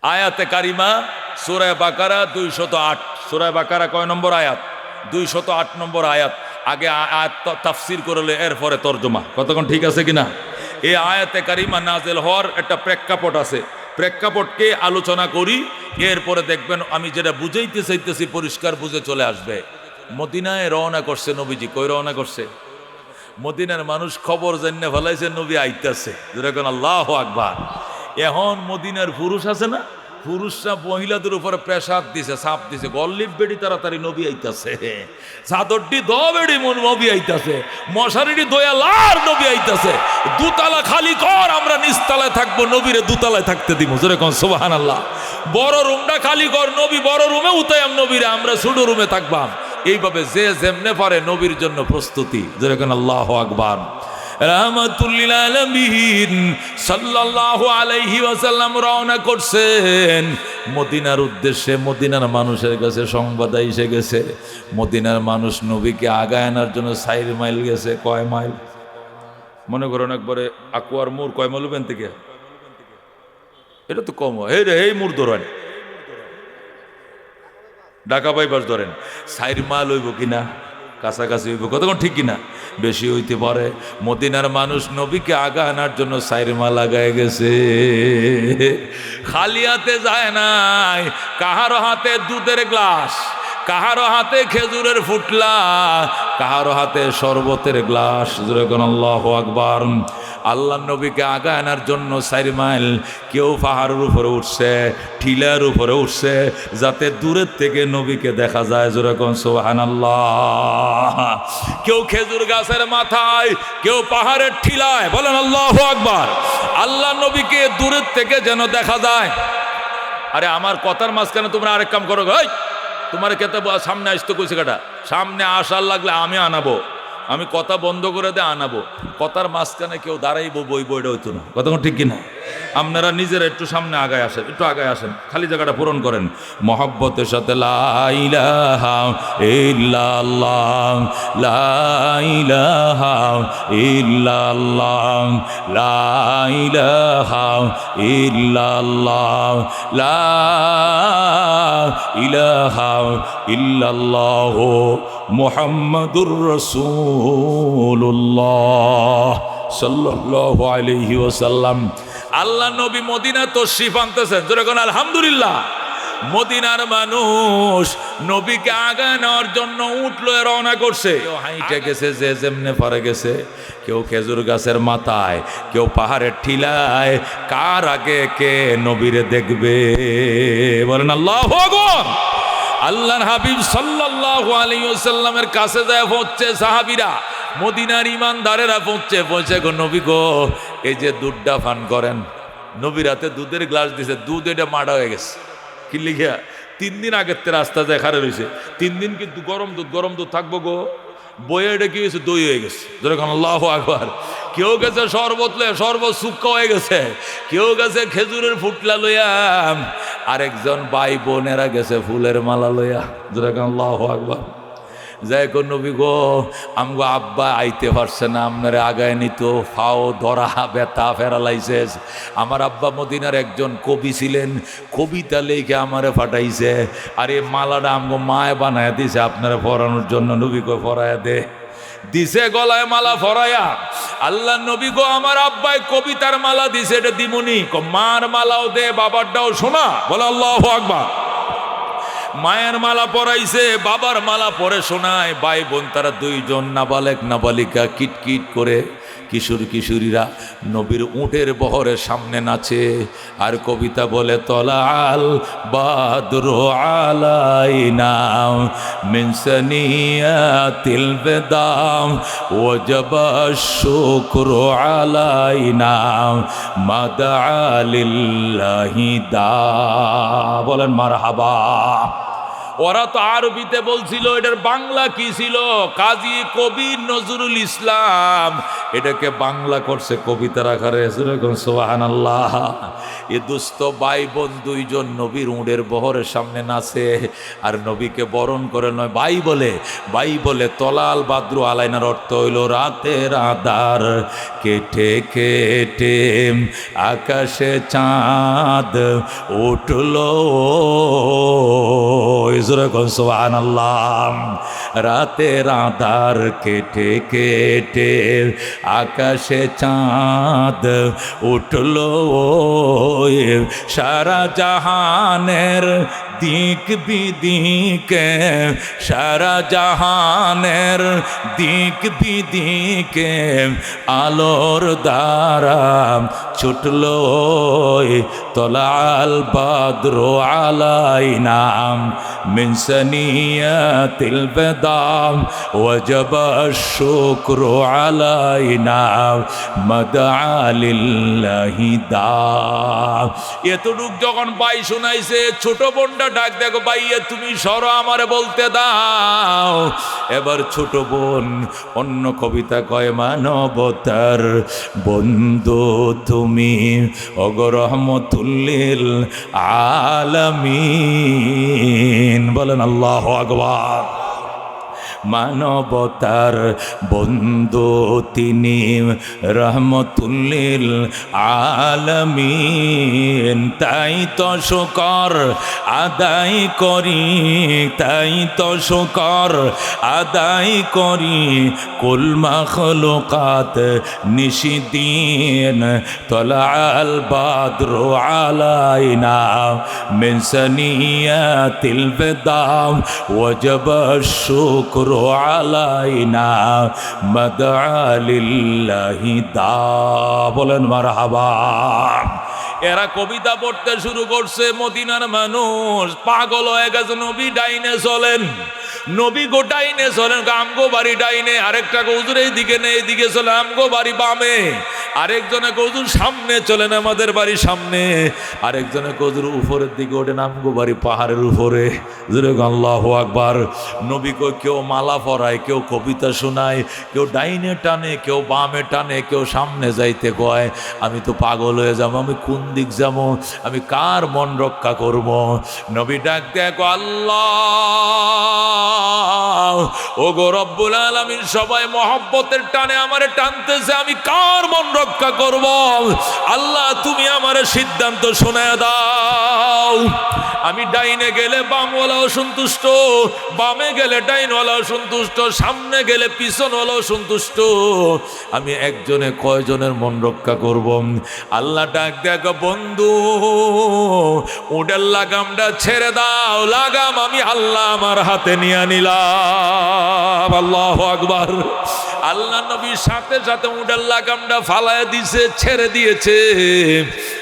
আয়াতে কারিমা সূরা বাকারা 208। সূরা বাকারা কয় নম্বর আয়াত? 208 নম্বর আয়াত। আগে আয়াত তাফসির করলে এরপরে তর্জমা। কতক্ষণ ঠিক আছে কিনা? এই আয়াতে কারিমা নাজেল হওয়ার একটা প্রেক্ষাপট আছে, প্রেক্ষাপটকে আলোচনা করি, এরপরে দেখবেন আমি যেটা বুঝাইতে চাইতেছি পরিষ্কার বুঝে চলে আসবে। মদিনায় রওনা করছে নবীজি। কই রওনা করছে? মদিনার মানুষ খবর জানিয়ে ফেলাইছে নবী আইতাছে। যেরকম আল্লাহু আকবার। এখন মদিনার পুরুষ আছে না, পুরুষরা মহিলাদের উপরে প্রেসার দিছে, চাপ দিছে, গল্লিপ বেড়ি তাড়াতাড়ি নবী আইতাছে, চাদরটি দ বেড়ি নবী আইতাছে, মশারিটি দয়ালার নবী আইতাছে, দুতলা খালি কর, আমরা নিচতলায় থাকবো, নবীরে দুতলায় থাকতে দিব। যেরকম সুবহানাল্লাহ। বড় রুমটা খালি কর, নবী বড় রুমে উতায়াম, নবীরে আমরা ছোট রুমে থাকবাম। এইভাবে যে যেমনে পারে নবীর জন্য প্রস্তুতি। যেরকম আল্লাহু আকবার। রাহমাতুল্লিল আলামিন সাল্লাল্লাহু আলাইহি ওয়াসাল্লাম রওনা করছেন মদিনার উদ্দেশ্যে। মদিনার মানুষের কাছে সংবাদ এসে গেছে, মদিনার মানুষ নবীকে আগায় আনার জন্য 4 মাইল গেছে। কয় মাইল? মনে করেন একবারে আকুয়ার মোড় কয় মাইল বেন থেকে? এটা তো কম হয়। এই মোড় ধরেন, ঢাকা বাইপাস ধরেন, 4 মাইল হইব কিনা? কাছাকাছি হইব। কতক্ষণ ঠিক কিনা? বেশি হইতে পারে। মদিনার মানুষ নবীকে আগা আনার জন্য 4 মাইল আগায় গেছে। খালি হাতে যায় নাই। কাহারো হাতে দুধের গ্লাস, কাহারো হাতে খেজুরের ফুটলা, কাহারো হাতে শরবতের গ্লাস। যেরকম আল্লাহু আকবার। আল্লাহ নবীকে আগা আনার জন্য 4 মাইল। কেউ পাহাড়ের উপরে উঠছে, টিলার উপরে উঠছে, যাতে দূরের থেকে নবীকে দেখা যায়। যেরকম সুবহানাল্লাহ। কেউ খেজুর গাছের মাথায়, কেউ পাহাড়ের টিলায়। বলেন আল্লাহু আকবার। আল্লাহ নবীকে দূরের থেকে যেন দেখা যায়। আরে আমার কথার মাঝখানে তোমরা আরেক কাম করো, ভাই তোমার খেতে সামনে আসতে কইছে কাটা, সামনে আসার লাগলে আমি আনাবো, আমি কথা বন্ধ করে দিয়ে আনাবো। কথার মাঝখানে কেউ দাঁড়াইবো বইবো, এটা হইতো না। কতক্ষণ ঠিক কিনা? আপনারা নিজেরা একটু সামনে আগায় আসেন, একটু আগায় আসেন, খালি জায়গাটা পূরণ করেন মহব্বতের সাথে। লা ইলাহা ইল্লাল্লাহ, লা ইলাহা ইল্লাল্লাহ, লা ইলাহা ইল্লাল্লাহ, লা ইলাহা ইল্লাল্লাহ মুহাম্মাদুর রাসূলুল্লাহ সাল্লাল্লাহু আলাইহি ওয়াসাল্লাম। আল্লাহ নবী মদিনা তশরিফ আনতেছেন। যেরকম আলহামদুলিল্লাহ। মদিনার মানুষ নবীকে আগায় নেওয়ার জন্য উঠলো, রওনা করছে। কেউ হাইটে গেছে, যে যেমনে পারে গেছে, কেউ খেজুর গাছের মাথায়, কেউ পাহাড়ের ঠিলায়। কার আগে কে নবীরে দেখবে? বলেন আল্লাহু আকবার। আল্লাহর হাবিব সাল্লাল্লাহু আলাইহি ওয়াসাল্লামের কাছে যায় পৌঁছছে সাহাবীরা, মদিনার ইমানদারেরা পৌঁছে গো নবী গো, এই যে দুধটা পান করেন। নবীর হাতে দুধের গ্লাস দিছে, দুধ এটা মাড়া হয়ে গেছে। কি লিখিয়া? 3 দিন আগের তে রাস্তা যায় খারে রয়েছে। 3 দিন কিন্তু গরম দুধ থাকবো গো। বইয়ে এটা কি হয়েছে? দই হয়ে গেছে। যেরকম আল্লাহু আকবার। কেউ গেছে শরবত লইয়া, শরবত শুক্কা হয়ে গেছে। কেউ গেছে খেজুরের ফুটলা লইয়া, আরেকজন ভাই বোনেরা গেছে ফুলের মালা লইয়া। যেরকম আল্লাহু আকবার। যাই কোন নবী গো, আমগো আব্বা আইতে পারছে না, আপনারা আগায় নিত, ফাও ধরা ব্যথা ফেরালাইছে। আমার আব্বা মদিনার একজন কবি ছিলেন, কবিতা লেখে আমারে পাঠাইছে। আর এই মালাটা আমগো মায় বানায় দিছে আপনারা পরানোর জন্য। নবী কো পরায়া দে। দিছে গলায় মালা ফরায়া। আল্লাহ নবী গো, আমার আব্বাই কবিতার মালা দিছে, এটা দিমুনি। মার মালাও দে, বাবারটাও শোনা। বলে আল্লাহু আকবার। মায়ের মালা পরাইছে, বাবার মালা পরে শোনায়। ভাই বোন তারা 2 জন নাবালেক নাবালিকা কিটকিট করে কিশোর কিশোরীরা নবীর উটের বহরের সামনে নাচে আর কবিতা বলে, তলাল বাদরু আলাইনা মিন সানিয়াতিল বেদাম ওয়াজাবা শুকরু আলাইনা মাদা লিল্লাহি দা। বলেন মারহাবা। ওরা তো আরবিতে বলছিল, এটার বাংলা কি ছিল? কাজী কবি নজরুল ইসলাম এটাকে বাংলা করছে কবিতার আকারে। সুবহানাল্লাহ। এ দুস্থ ভাই বোন দুইজন নবীর উঁটের বহরের সামনে নাচে আর নবীকে বরণ করে নয় ভাই বলে। ভাই বলে তলাল বাদ্রু আলাইনার অর্থ হইল রাতের আধার কেটে কেটে আকাশে চাঁদ উঠলো। সুবহানাল্লাহ। রাতের আধার কেটে কেটে আকাশে চাঁদ উঠলো। সারা জাহানের দিক বিদিকে, সারা জাহানের দিক বিদিকে আলোর দ্বারা ছুটলো। তলাল বাদরু আলাইনা মিন সানিয়াতিল বাদাম ওয়াজাব আশ-শুকরু আলাইনা মাদআ লিল্লাহি দা। এতটুক যখন ভাই শোনাইছে, ছোট বোনটা ডাক দেখো, ভাইয়া তুমি সরো আমারে বলতে দাও। এবার ছোট বোন অন্য কবিতা কয়, মানবতার বন্ধু তুমি ওগো রহমতুল লিল আলামিন। বলেন আল্লাহু আকবার। মানবতার বন্ধু তিনি রহমতুল লিল আলামিন। তাই তো শুকর আদায় করি, তাই তো শুকর আদায় করি কুল মাখলুকাত নিশিদিন। তলাল বাদরু আলাইনা মিন সানিয়াতিল বাদাম ওয়াজাব আশ-শুকরু আলাইনা মাদআ লিল্লাহি দা। বলেন মারহাবা। এরা কবিতা পড়তে শুরু করছে। মদিনার মানুষ পাগল হয়ে গেছে। নবী ডাইনে চলেন, নবী গো ডাইনে চলেন, আমগো বাড়ি ডাইনে। আরেকটা হুজুর এইদিকে নেই, এইদিকে চলে আমগো বাড়ি বামে। আরেকজনে হুজুর সামনে চলেন, আমাদের বাড়ি সামনে। আরেকজনে হুজুর উপরের দিকে ওঠেন, আমগো বাড়ি পাহাড়ের উপরে। আল্লাহু আকবার। নবী কো কেউ মালা পরায়, কেউ কবিতা শোনায়, কেউ ডাইনে টানে, কেউ বামে টানে, কেউ সামনে যাইতে কয়। আমি তো পাগল হয়ে যাবো, আমি কোন দিক যাবো, আমি কার মন রক্ষা করব? নবী ডাক দেখো, আল্লাহ ও গো রব্বুল আলামিন, সবাই মহব্বতের টানে আমারে টানতেছে, আমি কার মন রক্ষা করব? আল্লাহ তুমি আমারে সিদ্ধান্ত শোনায় দাও। আমি ডাইনে গেলে বামওয়ালাও সন্তুষ্ট, বামে গেলে ডাইনওয়ালাও সন্তুষ্ট, সামনে গেলে পিছনওয়ালাও সন্তুষ্ট। আমি একজনে কয়জনের মন রক্ষা করব? আল্লাহ ডাক দেখো, বন্ধু উটের লাগামটা ছেড়ে দাও। লাগাম আমি আল্লাহ আমার হাতে নিয়ে নিলাম। আল্লাহু আকবার। আল্লাহ নবীর সাথে সাথে উটের লাগামটা ফালায় দিছে, ছেড়ে দিয়েছে।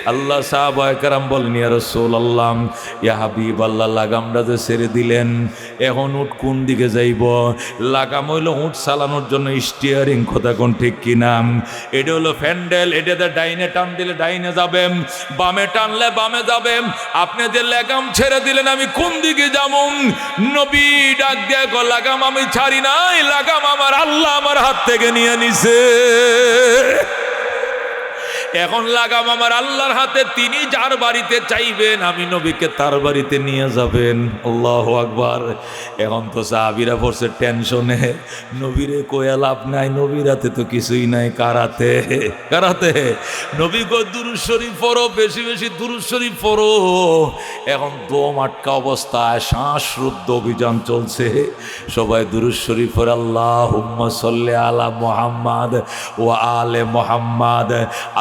আল্লাহ সাহাবায়ে কেরাম বলেন, ইয়া রাসূলুল্লাহ, ইয়া হাবিবাল্লাহ, লাগামটা যে ছেড়ে দিলেন, এখন উট কোন দিকে যাইব? লাগাম হইল উট চালানোর জন্য স্টিয়ারিং, কথা কোন ঠিক কিনা? এটা হলো ফ্যান্ডেল, এটাতে ডাইনে টান দিলে ডাইনে যাবে, বামে টানলে বামে যাবে। আপনি যে লাগাম ছেড়ে দিলেন, আমি কোন দিকে যাব? নবী ডাক দিয়ে গো, লাগাম আমি ছাড়ি নাই, লাগাম আমার আল্লাহ আমার হাত থেকে নিয়ে নিছে। এখন লাগাম আমার আল্লাহর হাতে, তিনি যার বাড়িতে চাইবেন আমি নবীকে তার বাড়িতে নিয়ে যাবেন। আল্লাহু আকবার। এখন তো সাহাবীরা পড়ছে টেনশনে, নবীরে কইয়া লাভ নাই, নবীর হাতে তো কিছুই নাই। কারাতে কারাতে নবী কই দুরূদ শরীফ পড়ো, বেশি বেশি দুরূদ শরীফ পড়ো। এখন দম আটকা অবস্থায় শ্বাসরুদ্ধ অভিযান চলছে। সবাই দুরূদ শরীফ পড়ে, আল্লাহুম্মা সাল্লি আলা মুহাম্মাদ ওয়া আলে মুহাম্মাদ।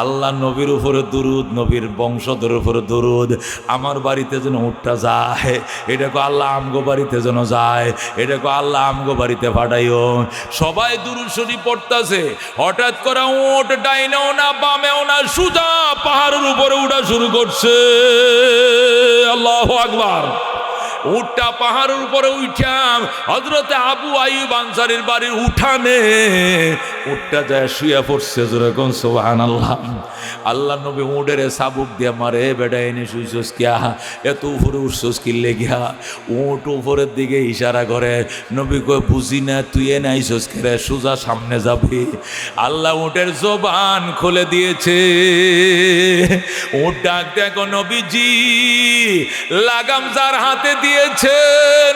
আল্লাহ নবীর উপরে দুরুদ, নবীর বংশধর উপরে দুরুদ। আমার বাড়িতে যেন উঠটা যায়, এটাকে আল্লাহ আমগো বাড়িতে যেন যায়, এটাকে আল্লাহ আমগো বাড়িতে পাঠাইও। সবাই দুরুদ শরীফ পড়তাছে। হঠাৎ করে উট ডাইনেও না বামেও না, সোজা পাহাড়ের উপরে উঠা শুরু করছে। আল্লাহু আকবার। উটটা পাহাড়ের উপরে উঠাম, হযরতে আবু আইয়ুব আনসারীর বাড়ির উঠানে উটটা যায় শুয়ে পড়ছে। যেরকম সুবহানাল্লাহ। আল্লাহ নবী উঁটের সাবুক দিয়া মারে, বেটা এনে শুইছস কিয়া, এত উপরে উঠছস কিনলে গিয়া। উঁট উপরের দিকে ইশারা করে। নবী কয় বুঝি না, তুই এনে আইসস কেরে, সোজা সামনে যাবি। আল্লাহ উঁটের জবান খুলে দিয়েছে। উঁট ডাক দেখো, নবীজি লাগাম যার হাতে দিয়েছেন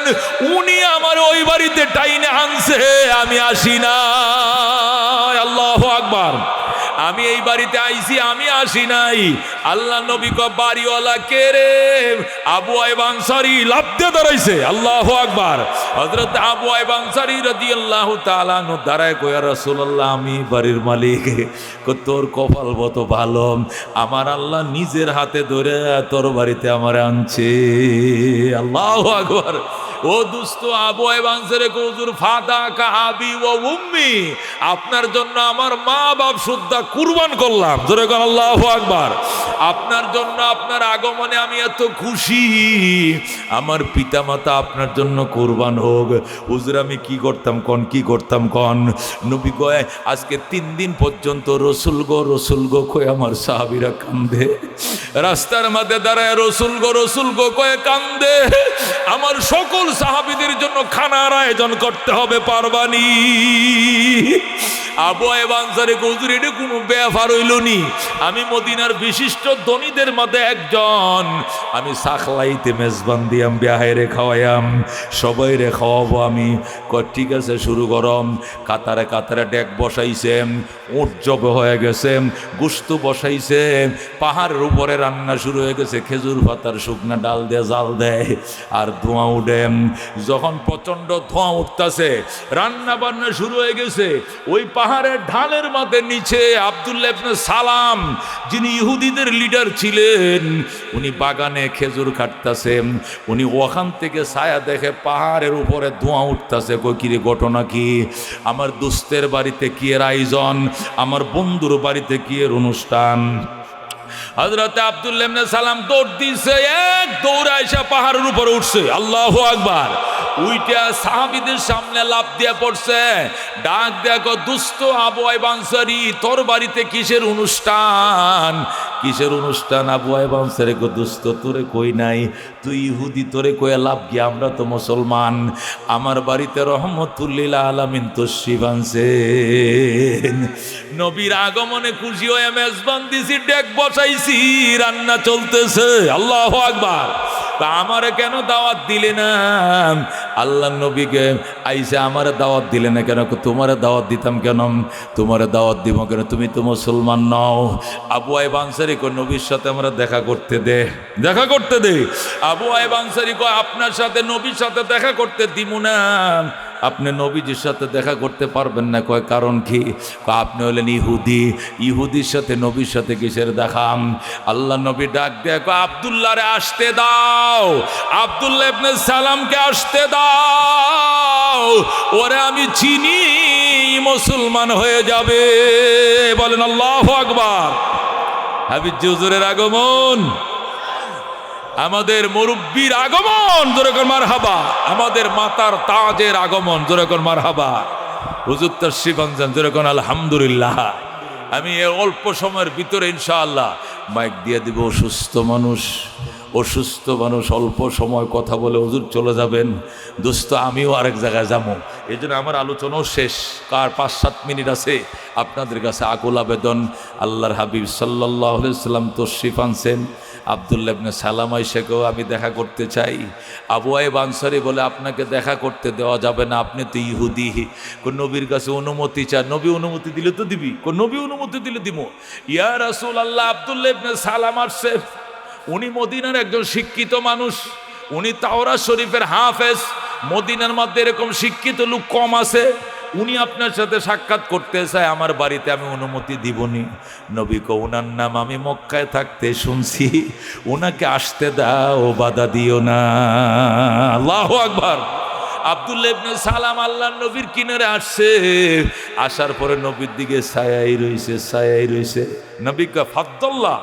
উনি আমার ওই বাড়িতে টাইনে আনছে, আমি আসি না। আল্লাহু আকবার। আমি এই বাড়িতে আইছি, আমি আসি নাই। আল্লাহ নবী কয় বাড়িওয়ালা কে রে? আবু আইয়ুব আনসারী লাফ দিয়ে দাঁড়াইছে। আল্লাহু আকবার। হযরত আবু আইয়ুব আনসারী রাদিয়াল্লাহু তাআলা আনহু দাঁড়ায় কয়, ইয়া রাসূলুল্লাহ, আমি বাড়ির মালিক। তোর কপাল কত ভালো, আমার আল্লাহ নিজের হাতে ধরে তোর বাড়িতে আমার আনছে। আল্লাহু আকবার। ও দুস্থ আবু আইয়ুব আনসারী কয়, হুজুর ফাদাকা আবি ওয়া উম্মি, আপনার জন্য আমার মা বাপ সুদ্ধা কুরবান করলাম। জোরে বলেন আল্লাহু আকবার। আপনার জন্য, আপনার আগমনে আমি এত খুশি, আমার পিতা মাতা আপনার জন্য কুরবান হোক। হুজুর আমি কি করতাম কন, কি করতাম কন? নবী কয়, আজকে 3 দিন পর্যন্ত রসুল গো কয়ে আমার সাহাবীরা কান্দে। রাস্তার মধ্যে দাঁড়ায় রসুল গো কয়ে কান্দে। আমার সকল সাহাবীদের জন্য খানার আয়োজন করতে হবে, পারবানি? আবু আইয়ুব আনসারী হুজুর এটা কোনো ব্যাপার হইল নি, আমি মদিনার বিশিষ্ট ধনীদের মধ্যে একজন, আমি সাখলাইতে মেজবান দিয়াম, বিয়াহেরে খাওয়াইয়াম, সবাই রে খাওয়াবো আমি। কয় ঠিক আছে, শুরু করম। কাতারে কাতারে ডেক বসাইছে, উট জব হয়ে গেছে, গুস্ত বসাইছে, পাহাড়ের উপরে রান্না শুরু হয়ে গেছে, খেজুর পাতার শুকনা ডাল দিয়ে জাল দেয় আর ধোঁয়া উঠে। যখন প্রচন্ড ধোঁয়া উঠতেছে, রান্না বান্না শুরু হয়ে গেছে, ওই পাহাড়ের ঢালের মধ্যে নিচে আব্দুল্লাহ ইবনে সালাম, যিনি ইহুদিদের লিডার ছিলেন, উনি বাগানে খেজুর কাটতেছেন। উনি ওখান থেকে ছায়া দেখে পাহাড়ের উপরে ধোঁয়া উঠতেছে। কিরে ঘটনা কি? আমার দোস্তের বাড়িতে কি এর আয়োজন, আমার বন্ধুর বাড়িতে কি এর অনুষ্ঠান। হযরত আব্দুল্লাহ ইবনে সালাম দৌড় দিছে, এক দৌড়ে আইসা পাহাড়ের উপরে উঠছে। আল্লাহু আকবার। উইটা সাহাবীদের সামনে লাফ দিয়ে পড়ছে, ডাক দেখো, দুস্থ আবু আইয়ুব আনসারী, তোর বাড়িতে কিসের অনুষ্ঠান? কিসের অনুষ্ঠান? আবু আইয়ুব আনসারী কো, দুস্থ তোরে কই নাই, তুই ইহুদি, তোরে কয়ে লাভ কি, আমরা তো মুসলমান। আমার বাড়িতে রহমতুল লিল আলামিন তশরিফ আনছেন। নবীর আগমনে খুশি হয়ে মেজবান দিছি, ডেক বসাইছি, রান্না চলতেছে। আল্লাহু আকবার। আমারে কেন দাওয়াত দিলে না? আল্লাহ নবীকে আইসে আমারে দাওয়াত দিলে না কেন? তোমারে দাওয়াত দিতাম কেন? তোমারে দাওয়াত দিব কেন? তুমি তো মুসলমান নও। আবু আইয়ুব আনসারী কয়, নবীর সাথে আমরা দেখা করতে দে, দেখা করতে দে। আবু আইয়ুব আনসারী কয়, আপনার সাথে নবীর সাথে দেখা করতে দিব না। আপনি নবীজির সাথে দেখা করতে পারবেন না। কয় কারণ কি? আপনি হলেন ইহুদি, ইহুদির সাথে নবীর সাথে কিসের দেখা? আল্লাহ নবী ডাক দেয়, আব্দুল্লাহ রে আসতে দাও, আব্দুল্লাহ ইবনে সালামকে আসতে দাও, ওরে আমি চিনি, মুসলমান হয়ে যাবে। বলেন আল্লাহু আকবার। হাবিব হুজুরের আগমন, আমাদের মুরব্বির আগমন, জোরে কর মারহাবা। আমাদের মাতার তাজের আগমন, জোরে কর মারহাবা। হুজুর তাশরিফ আনছেন, জোরে কর আলহামদুলিল্লাহ। আমি অল্প সময়ের ভিতরে ইনশাআল্লাহ মাইক দিয়ে দিব। অসুস্থ মানুষ অল্প সময় কথা বলে হুজুর চলে যাবেন। দোস্ত আমিও আরেক জায়গায় যাবো, এই জন্য আমার আলোচনাও শেষ। 5-7 মিনিট আছে। আপনাদের কাছে আকুল আবেদন, আল্লাহর হাবিব সাল্লাল্লাহু আলাইহি ওয়াসাল্লাম তশরিফ আনছেন। আব্দুল্লাহ ইবনে সালাম আইসাকেও আমি দেখা করতে চাই। আবু আইয়ুব আনসারী বলে, আপনাকে দেখা করতে দেওয়া যাবে না, আপনি তো ইহুদি। নবীর কাছে অনুমতি চান। নবী অনুমতি দিলে তো দিবি। নবী অনুমতি দিলে দিব। ইয়া রাসূলুল্লাহ, আব্দুল্লাহ ইবনে সালাম আসছে, উনি মদিনার একজন শিক্ষিত মানুষ, উনি তাওরাত শরীফের হাফেজ। মদিনার মধ্যে এরকম শিক্ষিত লোক কম আছে। উনি আপনার সাথে সাক্ষাৎ করতে চায়, আমার বাড়িতে আমি অনুমতি দিবনি। নবী কো, ওনার নাম আমি মক্কায় থাকতে শুনছি, ওনাকে আসতে দাও, বাধা দিও না। আল্লাহু আকবার। আব্দুল্লাহ ইবনে সালাম আল্লাহর নবীর কিনারে আসছে। আসার পরে নবীর দিকে ছায়াই রইছে। নবী কয়, ফাদ্দাল্লাহ,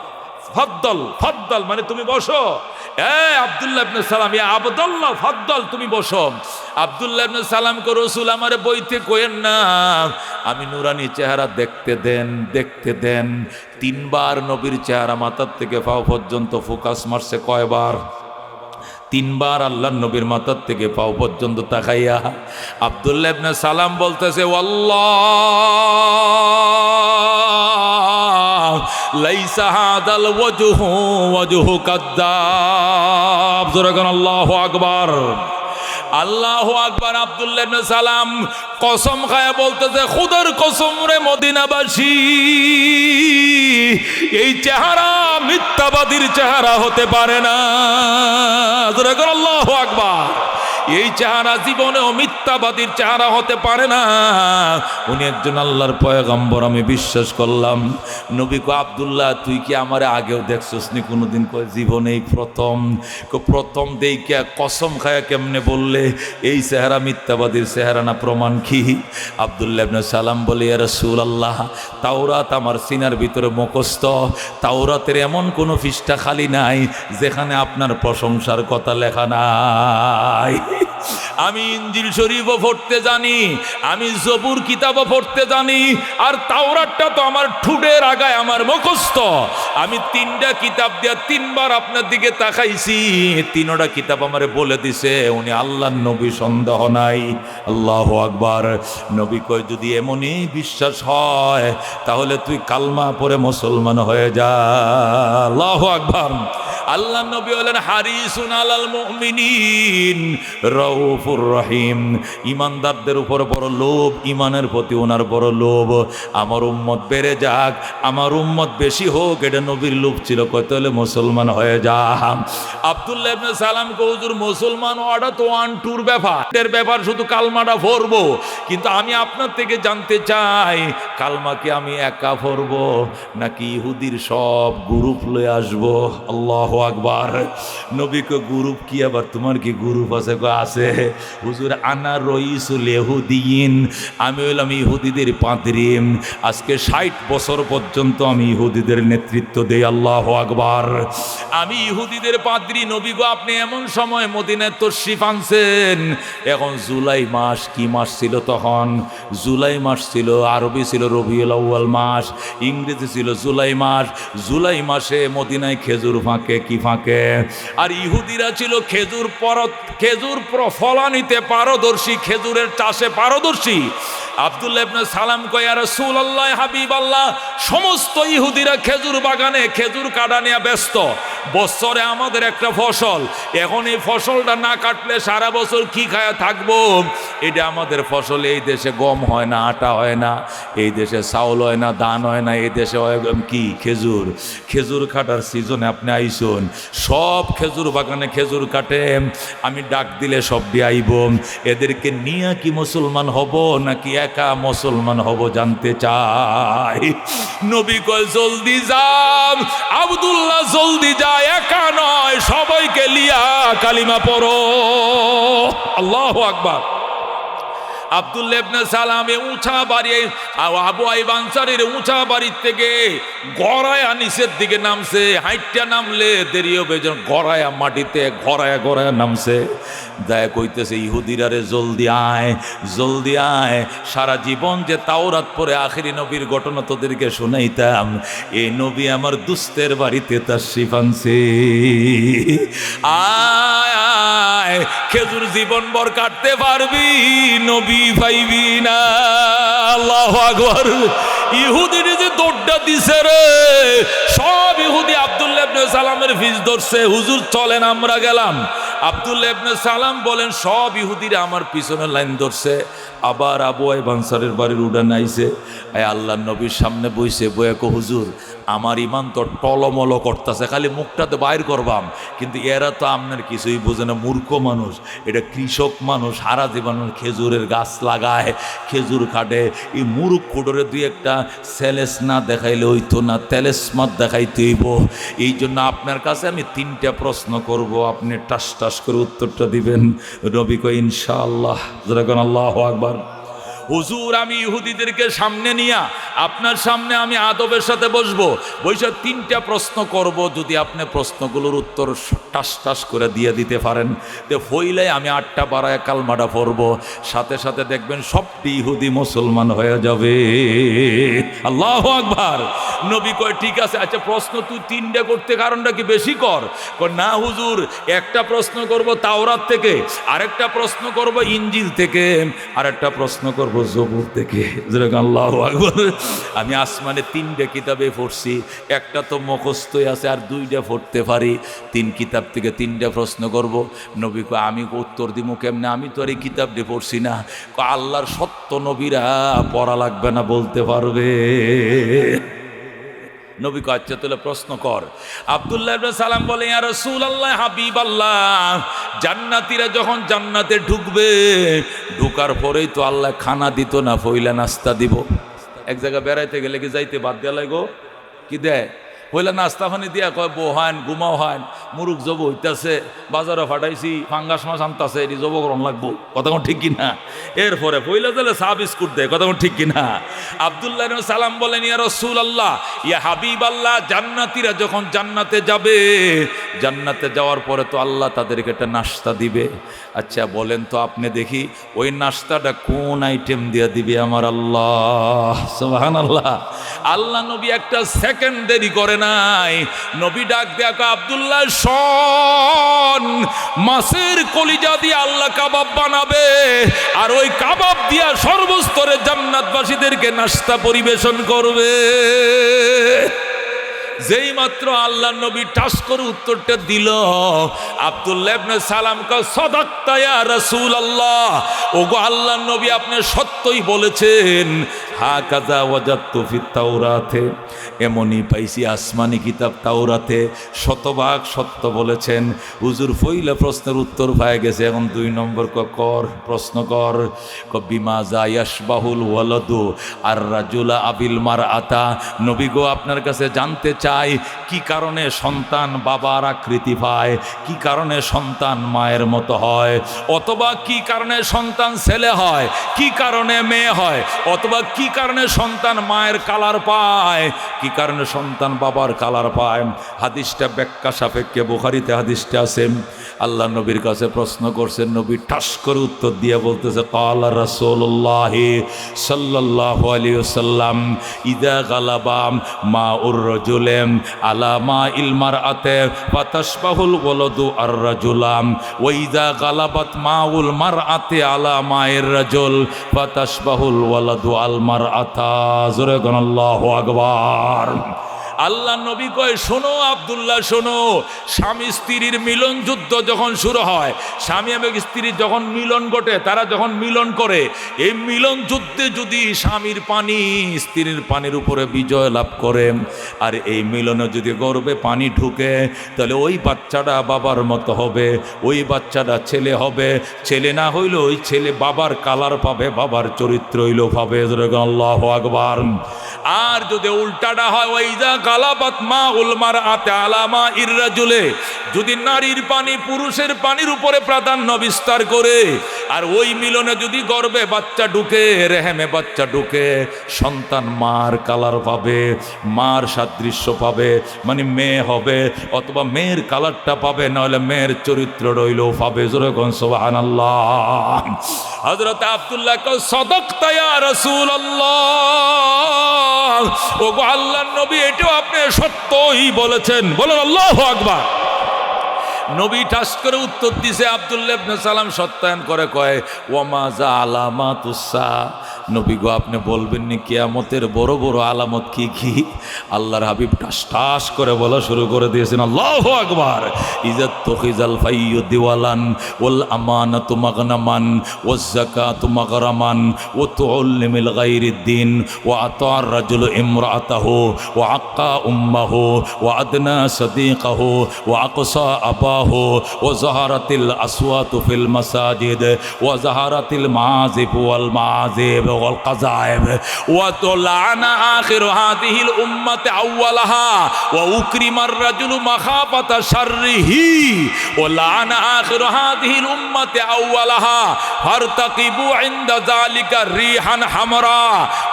ফাদ্দাল, ফাদ্দাল মানে তুমি বসো। আব্দুল্লাহ ইবনে সালাম, ইয়া আবদুল্লাহ ফাদ্দাল, তুমি বসো। আব্দুল্লাহ ইবনে সালাম কো রাসূল আমারে বইতে কইেন না, আমি নুরানি চেহারা দেখতে দেন, দেখতে দেন। তিনবার নবীর চেহারা মাথার থেকে পা পর্যন্ত ফোকাস মারছে। কয়বার? তিনবার আল্লাহর নবীর মাথার থেকে পাও পর্যন্ত তাকাইয়া আব্দুল্লাহ ইবনে সালাম বলতেছে, ওয়াল্লাহ লাইসা হাদাল ওয়াজহু ওয়াজহু কাদ্দাব। জোরে কোন আল্লাহু আকবার, আল্লাহু আকবার। আব্দুল্লাহ ইবনে সালাম কসম খায়া বলতেছে, খুদার কসম রে মদিনাবাসী, এই চেহারা মিথ্যাবাদীর চেহারা হতে পারে না। আল্লাহু আকবার। এই চেহারা জীবনেও মিথ্যাবাদীর চেহারা হতে পারে না। উনি একজন আল্লাহর পয়গম্বর, আমি বিশ্বাস করলাম। নবী কো, আব্দুল্লাহ তুই কি আমারে আগেও দেখছস নি কোনোদিন? কয় জীবনেই প্রথম। প্রথম দেইকা কসম খায়া কেমনে বললে এই চেহারা মিথ্যাবাদীর চেহারা না? প্রমাণ কি? আব্দুল্লাহ ইবনে সালাম বলে, ইয়া রাসূলুল্লাহ, তাওরাত আমার সিনার ভিতরে মুখস্থ। তাওরাতের এমন কোনো পৃষ্ঠা খালি নাই যেখানে আপনার প্রশংসার কথা লেখা নাই। আমি ইনজিল শরীফও পড়তে জানি, আমি জবুর কিতাবও পড়তে জানি, আর তাওরাতটা তো আমার ঠুটের আগায় আমার মুখস্থ। আমি তিনটা কিতাব দিয়া তিনবার আপনার দিকে তাকাইছি, তিনটা কিতাব আমারে বলে দিছে উনি আল্লাহর নবী, সন্দেহ নাই। আল্লাহু আকবার। নবী কয়, যদি এমনই বিশ্বাস হয় তাহলে তুই কালমা পড়ে মুসলমান হয়ে যা। আল্লাহু আকবার। আল্লাহ নবী হলেন হারিসুন আলাল মুমিনিন রাউফুর রহিম। ইমানদারদের উপর বড় লোভ, ইমানের প্রতি ওনার বড় লোভ। আমার উম্মত বেড়ে যাক, আমার উম্মত বেশি হোক, এটা নবীর লোভ ছিল। কত হলে মুসলমান হয়ে যা। আব্দুল্লাহ ইবনে সালাম কো, হুজুর মুসলমান হওয়াটা তো ওয়ান টুর ব্যাপার, এর ব্যাপার শুধু কালমাটা পড়বো, কিন্তু আমি আপনার থেকে জানতে চাই কালমা কি আমি একা পড়বো নাকি ইহুদির সব গ্রুপ লয়ে আসবো? আল্লাহু আকবার। নবীকে গ্রুপ কি, আবার তোমার কি গ্রুপ আছে? আছে। হুজুর আনা রইসুল ইহুদিয়িন, আমি হইলাম ইহুদিদের পাদ্রী। আজকে 60 বছর পর্যন্ত আমি ইহুদিদের নেতৃত্ব দেই। আল্লাহু আকবার। আমি ইহুদিদের পাদ্রী। নবী গো, আপনি এমন সময় মদিনায় তশরিফ আনছেন, এখন জুলাই মাস। কি মাস ছিল তখন? জুলাই মাস ছিল। আরবি ছিল রবিউল আউয়াল মাস, ইংরেজি ছিল জুলাই মাস। জুলাই মাসে মদিনায় খেজুর ফাঁকে। কি ফাঁকে? আর ইহুদিরা ছিল খেজুর ফলানিতে পারদর্শী, খেজুরের চাষে পারদর্শী। আব্দুল্লাহ ইবনে সালাম কয়, ইয়া রাসূলুল্লাহ, হাবিবাল্লাহ, সমস্ত ইহুদিরা খেজুর বাগানে খেজুর কাটা নিয়ে ব্যস্ত। বছরে আমাদের একটা ফসল, এখন এই ফসলটা না কাটলে সারা বছর কি খায়া থাকবো? এটা আমাদের ফসল। এই দেশে গম হয় না, আটা হয় না, এই দেশে চাউল হয় না, ধান হয় না, এই দেশে হয় কি? খেজুর। খেজুর কাটার সিজনে আপনি আইসুন, সব খেজুর বাগানে খেজুর কাটে। আমি ডাক দিলে সব দিয়ে আইব। এদেরকে নিয়ে কি মুসলমান হব নাকি একা মুসলমান হব জানতে চাই। নবী কয়, জলদি যাও আব্দুল্লাহ, জলদি যা, একা নয়, সবাইকে লিয়া কালিমা পড়ো। আল্লাহু আকবার। আব্দুল্লাহ ইবনে সালামে উঁচা বাড়ি, আবু আইয়ুব আনসারীর উঁচা বাড়ির থেকে গড়ায়া নিচের দিকে নামছে। হাইটটা নামলে দেরি হবে, যেন গড়ায়া মাটিতে গড়ায়া নামছে। দেয় কইতেছে, ইহুদিরা রে জলদি আয়, জলদি আয়। সারা জীবন যে তাওরাত পড়ে আখিরি নবীর ঘটনা তোদেরকে শোনাইতাম, এই নবী আমার দুস্তের বাড়িতে তাশরিফ আনছে। আয় আয়, খেজুর জীবন ভর কাটতে পারবি, নবী পাইবি না। আল্লাহু আকবার। ইহুদির যে দৌড়টা দিছে রে, সব ইহুদি আব্দুল্লাহ ইবনে সালামের ফিস ধরছে। হুজুর চলেন আমরা গেলাম। আব্দুল্লাহ ইবনে সালাম বলেন, সব ইহুদিরা আমার পিছনে লাইন ধরছে। আবার আবু আইয়ুব আনসারীর বাড়ির উঠানে আইছে। আল্লাহর নবীর সামনে বইছে, বইয়া কো, হুজুর আমার ইমান তো টলমল করতেছে, খালি মুখটাতে বাইর করবাম, কিন্তু এরা তো আপনার কিছুই বোঝে না, মূর্খ মানুষ। এটা কৃষক মানুষ, সারা জীবন খেজুরের গাছ লাগায়, খেজুর কাটে। এই মূর্খ কোডরে দুই একটা সেলেস না দেখাইলে হইতো না, তেলেসমাত দেখাইতে হইব। এই জন্য আপনার কাছে আমি 3টা প্রশ্ন করব, আপনি টাস টাস করে উত্তরটা দিবেন। নবী কয়, ইনশাআল্লাহ। যেরকম আল্লাহু আকবার। হুজুর আমি ইহুদিদেরকে সামনে নিয়া আপনার সামনে আমি আদবের সাথে বসবো, বৈশা 3টা প্রশ্ন করব, যদি আপনি প্রশ্নগুলোর উত্তর টাস টাস করে দিয়ে দিতে পারেন তো হইলে আমি 8টা বারায় কালমাটা পড়বো, সাথে সাথে দেখবেন সবটি ইহুদি মুসলমান হয়ে যাবে। আল্লাহু আকবার। নবী কয় ঠিক আছে, আচ্ছা প্রশ্ন তুই 3টা করতে কারণটা কি বেশি কর? কয় না হুজুর, একটা প্রশ্ন করব তাওরাত থেকে, আরেকটা প্রশ্ন করব ইনজিল থেকে, আরেকটা প্রশ্ন করব জবুর থেকে। আল্লাহু আকবার। আমি আসমানে 3টে কিতাবে পড়ছি, একটা তো মুখস্থই আছে আর 2টা পড়তে পারি, 3 কিতাব থেকে 3টা প্রশ্ন করব। নবী কয় আমি উত্তর দিব কেমনে, আমি তো আর এই কিতাব দিয়ে পড়ছি না। আল্লাহর সত্য নবীরা পড়া লাগবে না, বলতে পারবে। নবী কয় আচ্ছা তাহলে প্রশ্ন কর। আব্দুল্লাহ ইবনে সালাম বলে ইয়া রাসূলুল্লাহ, হাবিবাল্লাহ, জান্নাতীরা যখন জান্নাতে ঢুকবে, ঢুকার পরেই তো আল্লাহ খানা দিত না, পয়লা নাস্তা দিব। এক জায়গায় বেড়াইতে গেলে কি যাইতে বাদ দেয়া লাগো, কি দেয়? পয়লা নাস্তা ফানি দিয়া কয় বহান ঘুমাও হান, মুরুখ জব হইতাছে, বাজারে ফাটাইছি, ফাঙ্গাস মাছ আনতাছে, এটি জব করণ লাগবো, কথা কোন ঠিক কিনা? এরপরে পয়লা দিলে চা বিস্কুট দেয়, কথা কোন ঠিক কিনা? আব্দুল্লাহ ইবনে সালাম বলেন ইয়া রাসূলুল্লাহ, ইয়া হাবিবাল্লাহ, জান্নাতীরা যখন জান্নাতে যাবে, জান্নাতে যাওয়ার পরে তো আল্লাহ তাদেরকে একটা নাস্তা দিবে। আচ্ছা বলেন তো আপনি দেখি ওই নাস্তাটা কোন আইটেম দিয়ে দিবে আমার আল্লাহ? সুবহানাল্লাহ। আল্লাহ নবী একটা সেকেন্ড দেরি করে নাই, নবী ডাক দেয়া কয় আব্দুল্লাহ শোন, মাছের কলিজা দিয়ে আল্লাহ কাবাব বানাবে, আর ওই কাবাব দিয়া সর্বস্তরে জান্নাতবাসীদেরকে নাস্তা পরিবেশন করবে। যেই মাত্র আল্লাহ নবী টাস করে উত্তরটা দিল, আব্দুল্লাহ ইবনে সালাম কয় সাদাক্তা ইয়া রাসূলুল্লাহ, ওগো আল্লাহ নবী আপনি সত্যই বলেছেন, হাকাযা ওয়াজাদতু ফিত তাওরাতে, এমনই পাইছি আসমানি কিতাব তাওরাতে, শতভাগ সত্য বলেছেন। হুজুর পয়লা প্রশ্নের উত্তর পায় গেছে, এখন 2 নম্বর কর প্রশ্ন কর। বিমাযা ইয়াশবাহুল ওয়ালাদু আর রাজুলা আবিল মারআতা, নবী গো আপনার কাছে জানতে চাই কি কারণে সন্তান বাবার আকৃতি পায়, কি কারণে সন্তান মায়ের মতো হয়, অথবা কি কারণে সন্তান ছেলে হয়, কি কারণে মেয়ে হয়, অথবা কি কারণে সন্তান মায়ের কালার পায়, কি কারণে সন্তান বাবার কালার পায়। হাদিসটা ব্যাখ্যা সাপেক্ষে বুখারীতে হাদিসটা আছে। আল্লাহ নবীর কাছে প্রশ্ন করছেন, নবী ঠাস করে উত্তর দিয়ে বলতেছে ক্বালা রাসূলুল্লাহ সাল্লাল্লাহু আলাইহি ওয়াসাল্লাম, ইযা গালাবা মাউর রাজুলি আলা মাইল মারআতি ফাতাশবাহুল ওয়ালাদু আর রাজুলাম, ওয়া ইযা গালাবাত মাউল মারআতি আলা মাইর রাজুল ফাতাশবাহুল ওয়ালাদু আল মারআতা। জোরে বলেন আল্লাহু আকবার। আল্লাহ নবী কয় শোনো আব্দুল্লাহ শোনো, স্বামী স্ত্রীর মিলন যুদ্ধ যখন শুরু হয়, স্বামী এবং স্ত্রীর যখন মিলন ঘটে, তারা যখন মিলন করে, এই মিলন যুদ্ধে যদি স্বামীর পানি স্ত্রীর পানির উপরে বিজয় লাভ করে, আর এই মিলনে যদি গর্ভে পানি ঢুকে, তাহলে ওই বাচ্চাটা বাবার মতো হবে, ওই বাচ্চাটা ছেলে হবে, ছেলে না হইলে ওই ছেলে বাবার কালার পাবে, বাবার চরিত্র হইল পাবে। আল্লাহু আকবার। আর যদি উল্টাটা হয়, ওইদা গালাবাত মাউল মারআতি আলা মাইর রাজুলি, যদি নারীর পানি পুরুষের পানির উপরে প্রাধান্য বিস্তার করে, আর ওই মিলনে যদি গর্ভে বাচ্চা ঢুকে, রেহেমে বাচ্চা ঢুকে, সন্তান মার কালার পাবে, মার সাদৃশ্য পাবে, মানে মেয়ে হবে, অথবা মেয়ের কালারটা পাবে, নইলে মেয়ের চরিত্র রইলেও পাবে। জোরে কোন সুবহানাল্লাহ। হযরত আব্দুল্লাহ কয় সাদাক্তা ইয়া রাসূলুল্লাহ, ওগো আল্লাহর নবী এটাও আপনি সত্যই বলেছেন, বলেন আল্লাহু আকবার। নবী ঠাস করে উত্তর দিছে, আব্দুল্লাহ ইবনে সালাম সত্যায়ন করে কয় ওয়ামা যা আলামাতুসসা, নবী গো আপনি বলবেন নি কিয়ামতের বড় বড় আলামত কি কি? আল্লাহর হাবিব ঠাস ঠাস করে বলা শুরু করে দিয়েছেন, আল্লাহু আকবার। ইজাত তুখিজাল ফাইয়ু দিওয়ালান ওয়াল আমানাতু মাগনামান ওয়াজ যাকাতু মাগরামান ওয়া তুউল্লিমিল গায়রিদ্দিন ওয়া আতার রাজুলু ইমরাআতাহু ওয়া আক্কা উম্মাহু ওয়া আদনা সাদিকাহু ওয়া আকসা আবা وظهرت الأصوات في المساجد وظهرت المعازف والمعازف ওয়াল কাযায়েব ওয়া তুলানা আখির হাদিহিল উম্মাতি আউওয়ালাহা ওয়া উকরিমার রাজুলু মাখাফাতা শাররিহি ওয়া লানা আখির হাদিহিল উম্মাতি আউওয়ালাহা ফারতাকিবু ইনদা যালিকা রিহান হামরা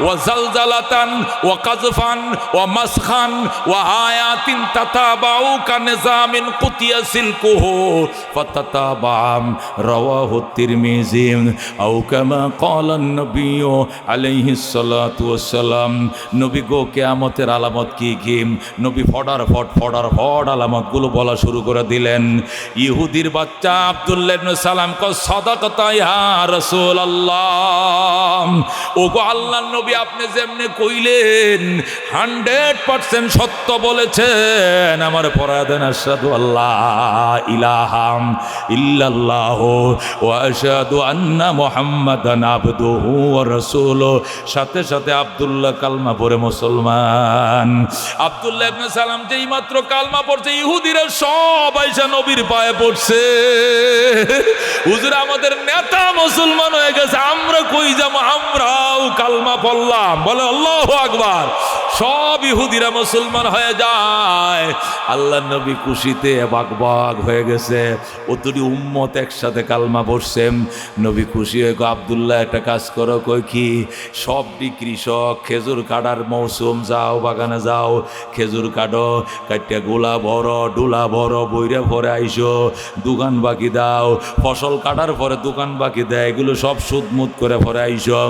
ওয়া জালজালাতান ওয়া কাযফান ওয়া মাসখান ওয়া আয়াতিন তাতাবাউ কানিজামিন কুতিয়া সিলকুহু ফাতাতাবাম রাওয়াহু তিরমিজি আও কামা ক্বালা নবী আলাইহিস সালাতু ওয়াস সালাম। নবী গো কিয়ামতের আলামত কি কি? নবী ফডার ফড আলামতগুলো বলা শুরু করে দিলেন। ইহুদির বাচ্চা আব্দুল্লাহ ইবনে সালাম কো সাদাকাতা ইয়া রাসূলুল্লাহ, ওগো আল্লাহর নবী আপনি যেমনে কইলেন 100% সত্য বলেছেন। আমার পড়ায় দেন আশহাদু আল্লাহ ইলাহা ইল্লাল্লাহ ওয়া আশহাদু আন্না মুহাম্মাদান আবদুহু ওয়া রাসূলুহু। সাথে সাথে আব্দুল্লাহ কালমা পড়ে মুসলমান। আব্দুল্লাহ ইবনে সালাম যেই মাত্র কালমা পড়ছে, ইহুদিরা সব আইসা নবীর পায়ে পড়ছে। হুজুর আমাদের নেতা মুসলমান হয়ে গেছে, আমরা কই যাবো? আমরাও কালমা পড়লাম, বলে আল্লাহু আকবার। সব ইহুদিরা মুসলমান হয়ে যায়। আল্লাহ নবী খুশিতে বাগবাগ হয়ে গেছে, অতটি উম্মত একসাথে কালমা পড়ছেন। নবী খুশি হয়ে গো আব্দুল্লাহ একটা কাজ করো। কই কি? সবটি কৃষক, খেজুর কাটার মৌসুম, যাও বাগানে যাও, খেজুর কাটো, কাটিয়া গোলা ভরো, ডুলা ভরো, বইরা ভরে আইসো, দোকান বাকি দাও। ফসল কাটার পরে দোকান বাকি দেয়, এগুলো সব সুদমুদ করে ভরে আইসো।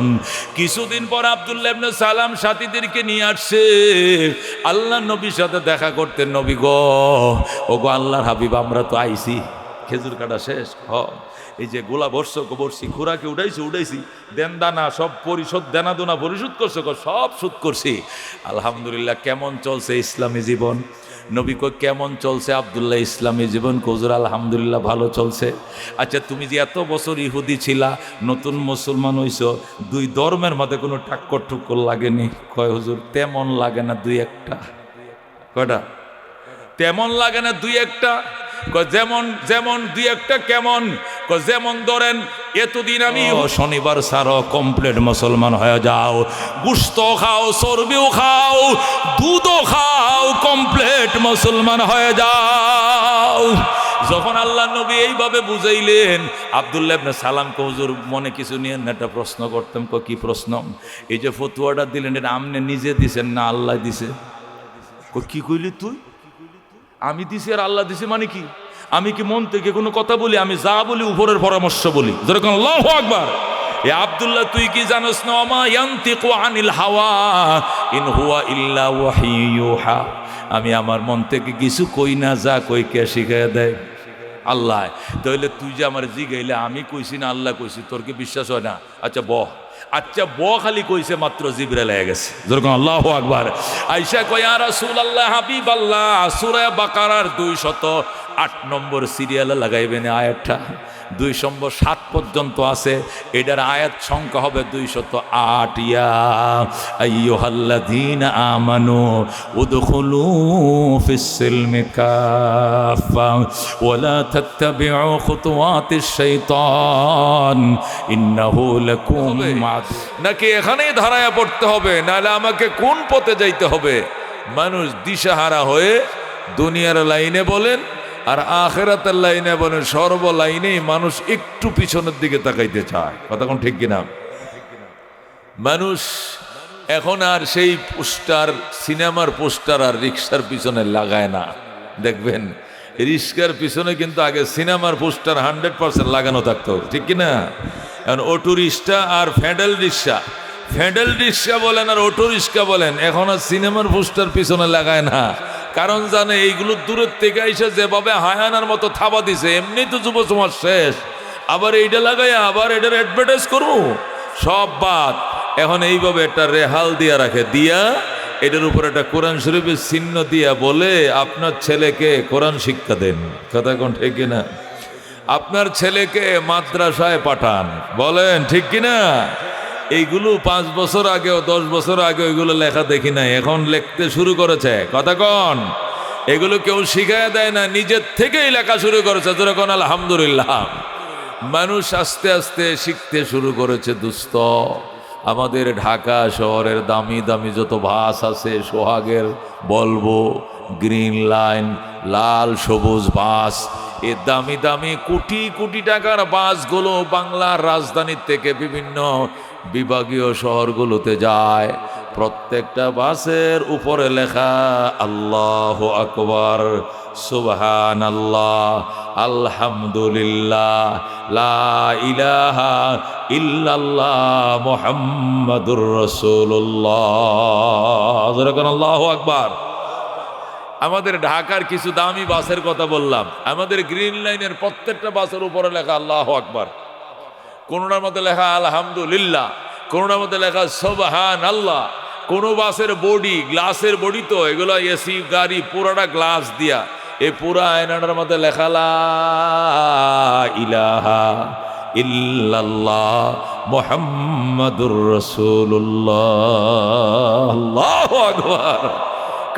কিছুদিন পর আব্দুল্লাহ ইবনে সালাম সাথীদেরকে নিয়ে আসছে আল্লাহ নবীর সাথে দেখা করতে। নবী গো, ও গো আল্লাহর হাবিব, আমরা তো আইছি, খেজুর কাটা শেষ, এই যে গোলা বর্ষি খুরাকে উঠাইছি, দেন দানা সব পরিশোধ, দেনা দোনা পরিশোধ করছো, সব সুদ করছি, আলহামদুলিল্লাহ। কেমন চলছে ইসলামী জীবন? নবী কই কেমন চলছে আব্দুল্লাহ ইসলামী জীবন? হুজুর আলহামদুলিল্লাহ ভালো চলছে। আচ্ছা তুমি যে এত বছর ইহুদি ছিলা, নতুন মুসলমান হইছো, দুই ধর্মের মধ্যে কোনো ঠাক্কর লাগেনি? কয় হুজুর তেমন লাগে না, দুই একটা। কয়টা? তেমন লাগে না, দুই একটা। যেমন দুই একটা কেমন? যেমন ধরেন এতদিন আমি শনিবার ছাড়ো কমপ্লিট মুসলমান হয়ে যাও, গুস্ত খাও, চর্বিও খাও, দুধও খাও, কমপ্লিট মুসলমান হয়ে যাও। যখন আল্লাহ নবী এইভাবে বুঝাইলেন, আব্দুল্লাহ ইবনে সালাম কে হুজুর মনে কিছু নিয়ে একটা প্রশ্ন করতাম। কি প্রশ্ন? এই যে ফতুয়াটা দিলেন, এটা আপনি নিজে দিছেন না আল্লাহ দিছে? কি কইলি তুই? আমি দিছি আর আল্লাহ দিছে মানে কি? আমি কি মন থেকে কোনো কথা বলি? আমি যা বলি উপরের পরামর্শ বলি। যেরকম আল্লাহু আকবার। এ আব্দুল্লাহ তুই কি জানোস না? মা ইয়ানতিকু আনিল হাওয়া ইন হুয়া ইল্লা ওয়াহয়ু ইউহা। আমি আমার মন থেকে কিছু কই না, যা কই কে শিখাইয়া দেয় আল্লাহ। তাহলে তুই যে আমার জিগাইলে আমি কইছি না আল্লাহ কইছি, তোর কি বিশ্বাস হয় না? আচ্ছা খালি কইছে মাত্র, জিবরাইল হয়ে গেছে। যেরকম আল্লাহু আকবার। আয়েশা কয় ইয়া রাসূলুল্লাহ হাবিবাল্লাহ, সূরা বাকারার 208 নম্বর সিরিয়ালে লাগাইবেন আয়াতটা। 207 পর্যন্ত আছে, এটার আয়াত সংখ্যা হবে 208। ইয়া আইয়ুহাল্লাযীনা আমানু উদখুলু ফিস সিলমি কাফা ওয়া লা তাত্তাবিউ খুতুওয়াতিশ শাইতান ইন্নাহু লাকুম আদু। নাকি এখানেই ধারায় পড়তে হবে, নাহলে আমাকে কোন পথে যাইতে হবে? মানুষ দিশাহারা হয়ে দুনিয়ার লাইনে বলেন আর আখিরাতের লাইনে বলেন, সর্ব লাইনেই মানুষ একটু পিছনের দিকে তাকাইতে চায়। কথা কোন ঠিক কিনা? মানুষ এখন আর সেই পোস্টার, সিনেমার পোস্টার আর রিক্সার পিছনে লাগায় না। দেখবেন রিক্সার পিছনে কিন্তু আগে সিনেমার পোস্টার 100% লাগানো থাকতো, ঠিক কিনা? এখন অটো রিক্সা আর ফেডেল রিক্সা বলেন আর অটো রিক্সা বলেন, এখন আর সিনেমার পোস্টার পিছনে লাগায় না। কারণ জানে এইগুলো দূরের থেকে এসে যেভাবে হায়ানার মতো থাবা দিছে, এমনি তো যুব সমাজ শেষ, আবার এইটা লাগাই আবার এটার অ্যাডভার্টাইজ করবো, সব বাদ। এখন এইভাবে একটা রেহাল দিয়া রাখে, দিয়া এটার উপর একটা কোরআন শরীফের চিহ্ন দিয়া বলে আপনার ছেলেকে কোরআন শিক্ষা দেন। কথা কোন ঠিক কিনা? আপনার ছেলেকে মাদ্রাসায় পাঠান, বলেন ঠিক কিনা? এইগুলো 5 বছর আগেও 10 বছর আগে এগুলো লেখা দেখি নাই, এখন লিখতে শুরু করেছে। কথা কন, এগুলো কেউ শিখায় দেয় না, নিজের থেকেই লেখা শুরু করেছে। যেরকম আলহামদুলিল্লাহ, মানুষ আস্তে আস্তে শিখতে শুরু করেছে। দুস্থ আমাদের ঢাকা শহরের দামি দামি যত বাস আছে, সোহাগের, বলবো, গ্রিন লাইন, লাল সবুজ বাস, এ দামি দামি কোটি কোটি টাকার বাসগুলো বাংলার রাজধানীর থেকে বিভিন্ন বিভাগীয় শহরগুলোতে যায়। প্রত্যেকটা বাসের উপরে লেখা আল্লাহু আকবার, সুবহানাল্লাহ, আলহামদুলিল্লাহ, লা ইলাহা ইল্লাল্লাহ, মুহাম্মাদুর রাসূলুল্লাহ। যেরকম আল্লাহু আকবার। আমাদের ঢাকার কিছু দামি বাসের কথা বললাম, আমাদের গ্রিন লাইনের প্রত্যেকটা বাসের উপরে লেখা আল্লাহু আকবার, কোনটার মধ্যে লেখা আলহামদুলিল্লাহ, কোনটার মধ্যে লেখা সুবহানাল্লাহ। কোন বাসের বডি, গ্লাসের বডি, তো এগুলো এসি গাড়ি পুরাটা গ্লাস দিয়া, এই পুরা আয়নাটার মধ্যে লেখা লা ইলাহা ইল্লাল্লাহ, মুহাম্মাদুর রাসূলুল্লাহ। আল্লাহু আকবার।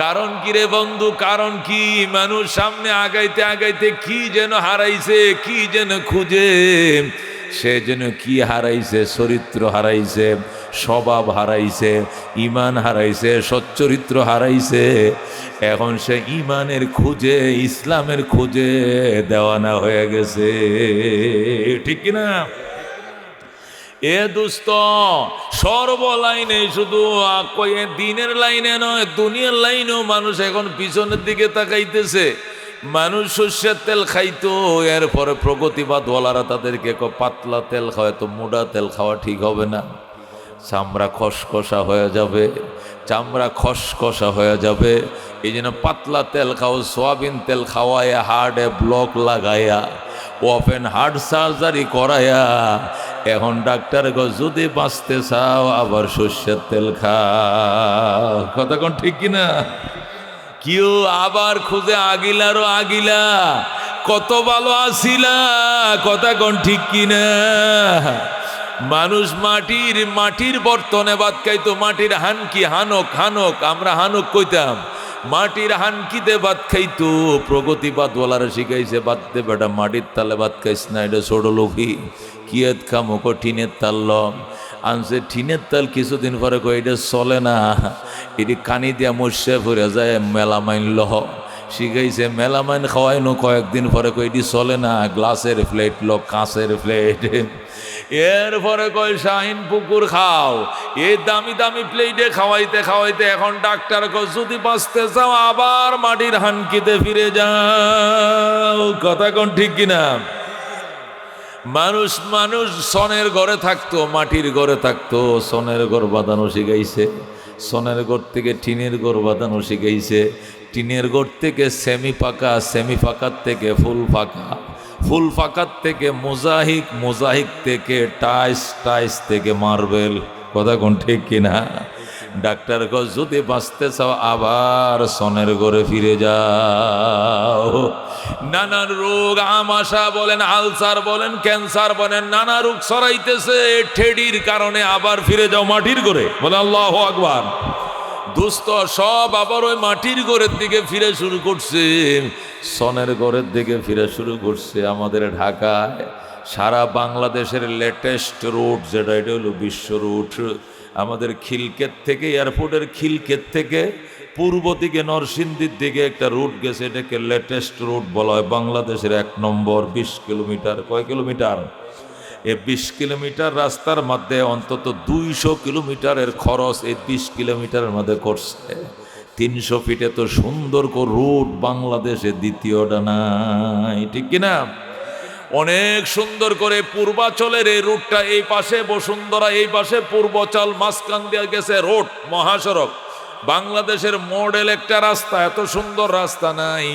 কারণ কি রে বন্ধু, কারণ কি? মানুষ সামনে আগাইতে আগাইতে কি যেন হারাইছে, কি যেন খুঁজে, সে যেন কি হারাইছে, চরিত্র হারাইছে, স্বভাব হারাইছে, ইমান হারাইছে, সচ্চরিত্র হারাইছে। এখন সে ইমানের খুঁজে, ইসলামের খুঁজে দেওয়ানা হয়ে গেছে, ঠিক কিনা? এ দোস্ত, সর্বলাইনে, শুধু দিনের লাইনে নয়, দুনিয়ার লাইনেও মানুষ এখন পিছনের দিকে তাকাইতেছে। মানুষ সর্ষের তেল খাইতো, এরপরে প্রগতিবাদওয়ালারা তাদেরকে পাতলা তেল খাওয়ায়, তো মোটা তেল খাওয়া ঠিক হবে না, চামড়া খসখসা হয়ে যাবে, চামড়া খসখসা হয়ে যাবে। এই জন্য পাতলা তেল খাও, সোয়াবিন তেল খাওয়ায়, হার্টে ব্লক লাগাইয়া, ওপেন হার্ট সার্জারি করাইয়া, এখন ডাক্তার যদি বাঁচতে চাও আবার সর্ষের তেল খাও। কথা কোন ঠিক কিনা? কেউ আবার খুঁজে আগিলারও আগিলা, কত ভালো আসিলা, কথা কোন ঠিক কিনা? মানুষ মাটির বর্তনে ভাত খাইতো, মাটির হানকি, হানক, আমরা হানক কইতাম, মাটির হানকিতে ভাত খাইতো। প্রগতিবাদওয়ালারা শিখাইছে বাদতে বেটা, মাটির তালে ভাত খাইস না, এটা ছোট লোকই, কিয়েত খামো, টিনের তাল লম আনছে। টিনের তাল কিছুদিন পরে কই এটা চলে না, এটি কানি দিয়া মশে ফুরে যায়, মেলামাইন লহ শিখাইছে, মেলামাইন খাওয়াইনো কয়েকদিন পরে কই এটি চলে না, গ্লাসের প্লেট ল, কাঁচের প্লেট। এরপরে কয় শাহিন পুকুর খাও, এই দামি দামি প্লেটে খাওয়াইতে খাওয়াইতে এখন ডাক্তার কয় যদি বাঁচতে চাও আবার মাটির হানকিতে ফিরে যাও। কথা কোন ঠিক কিনা? মানুষ সনের ঘরে থাকতো, মাটির ঘরে থাকতো, সনের ঘর বাঁধানো শিখাইছে, সনের ঘর থেকে টিনের ঘর বাঁধানো শিখাইছে, টিনের ঘর থেকে সেমি পাকা, সেমি পাকার থেকে ফুল ফাঁকা, ফুল ফাঁকার থেকে মোজাহিক থেকে টাইস থেকে মার্বেল। কথা কোন ঠিক কিনা? ডাক্তার কয় যদি বাঁচতে চাও আবার সনের ঘরে ফিরে যাও। নানান রোগ, আমাশা বলেন, আলসার বলেন, ক্যান্সার বলেন, নানা রোগ ছড়াইতেছে, ঠেডির কারণে আবার ফিরে যাও মাটির ঘরে। বলে আল্লাহু আকবার। দোস্ত, সব আবার ওই মাটির ঘরের দিকে ফিরে শুরু করছে, সনের ঘরের দিকে ফিরে শুরু করছে। আমাদের ঢাকায় সারা বাংলাদেশের লেটেস্ট রুট যেটা, এটা হলো বিশ্ব রুট। আমাদের খিলকেত থেকে, এয়ারপোর্টের খিলকেত থেকে পূর্ব দিকে নরসিংদীর দিকে একটা রুট গেছে, এটাকে লেটেস্ট রুট বলা হয়, বাংলাদেশের 1 নম্বর। 20 কিলোমিটার। কয় কিলোমিটার? এই 20 কিলোমিটার রাস্তার মধ্যে অন্তত 200 কিলোমিটারের খরচ এই 20 কিলোমিটারের মধ্যে করছে। 300 ফিটে তো সুন্দর করে রুট বাংলাদেশে দ্বিতীয়টা নাই, ঠিক কিনা? অনেক সুন্দর করে পূর্বাচলের এই রুটটা, এই পাশে বসুন্ধরা, এই পাশে পূর্বাচল, মাঝখান দিয়ে গেছে রোড, মহাসড়ক। বাংলাদেশের মডেল একটা রাস্তা, এত সুন্দর রাস্তা নাই।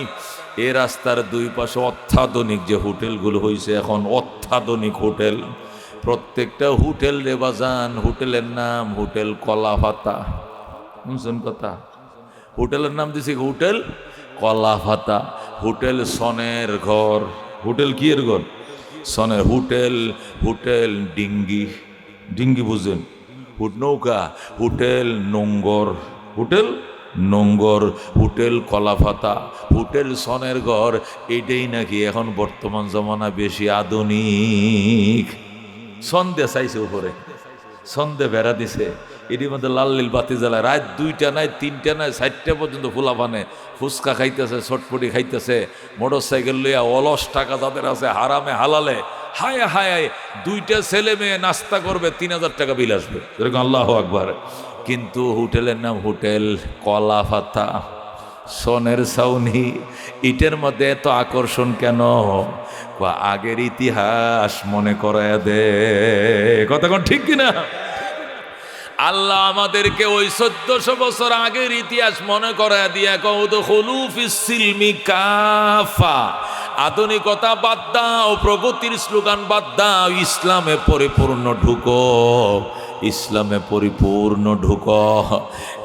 এই রাস্তার দুই পাশে অত্যাধুনিক যে হোটেলগুলো হয়েছে, এখন অত্যাধুনিক হোটেল। প্রত্যেকটা হোটেল রে বাজান, হোটেলের নাম হোটেল কলাপাতা। শুনছেন কথা? হোটেলের নাম দিছি হোটেল কলাপাতা, হোটেল সনের ঘর। হোটেল কি এর ঘর? সনের। হোটেল ডিঙ্গি বুঝেন? নৌকা। হোটেল নোঙ্গর, হোটেল কলাপাতা, হোটেল সনের ঘর। এইটাই নাকি এখন বর্তমান জমানা বেশি আধুনিক। সন দিয়ে চাইছে উপরে, সন্ধে বেড়া দিছে, এটির মধ্যে লাল নীল বাতি জ্বালায়, রাত 2টা নাই 3টা নাই 4টা পর্যন্ত ফুলাফানে ফুচকা খাইতেছে, চটপটি খাইতেছে, মোটর সাইকেল লইয়া অলস টাকা যাদের আছে হারামে হালালে, হায় হায় 2টা ছেলে মেয়ে নাস্তা করবে, 3000 টাকা বিল আসবে, এরকম আল্লাহ আকবার। কিন্তু হোটেলের নাম হোটেল কলা পাতা, সোনের ছাউনি, ইটের মধ্যে এত আকর্ষণ কেন? আগের ইতিহাস মনে করায় দে, কথা কোন ঠিক কিনা? আল্লাহ আমাদেরকে ওই 1400 বছর আগের ইতিহাস মনে করায় দিয়া কউদখুলু ফিস সিলমি কাফা, আধুনিকতা বাদ দাও, প্রগতির স্লোগান বাদ দাও, ইসলামে পরিপূর্ণ ঢুকো, ইসলামে পরিপূর্ণ ঢুকো।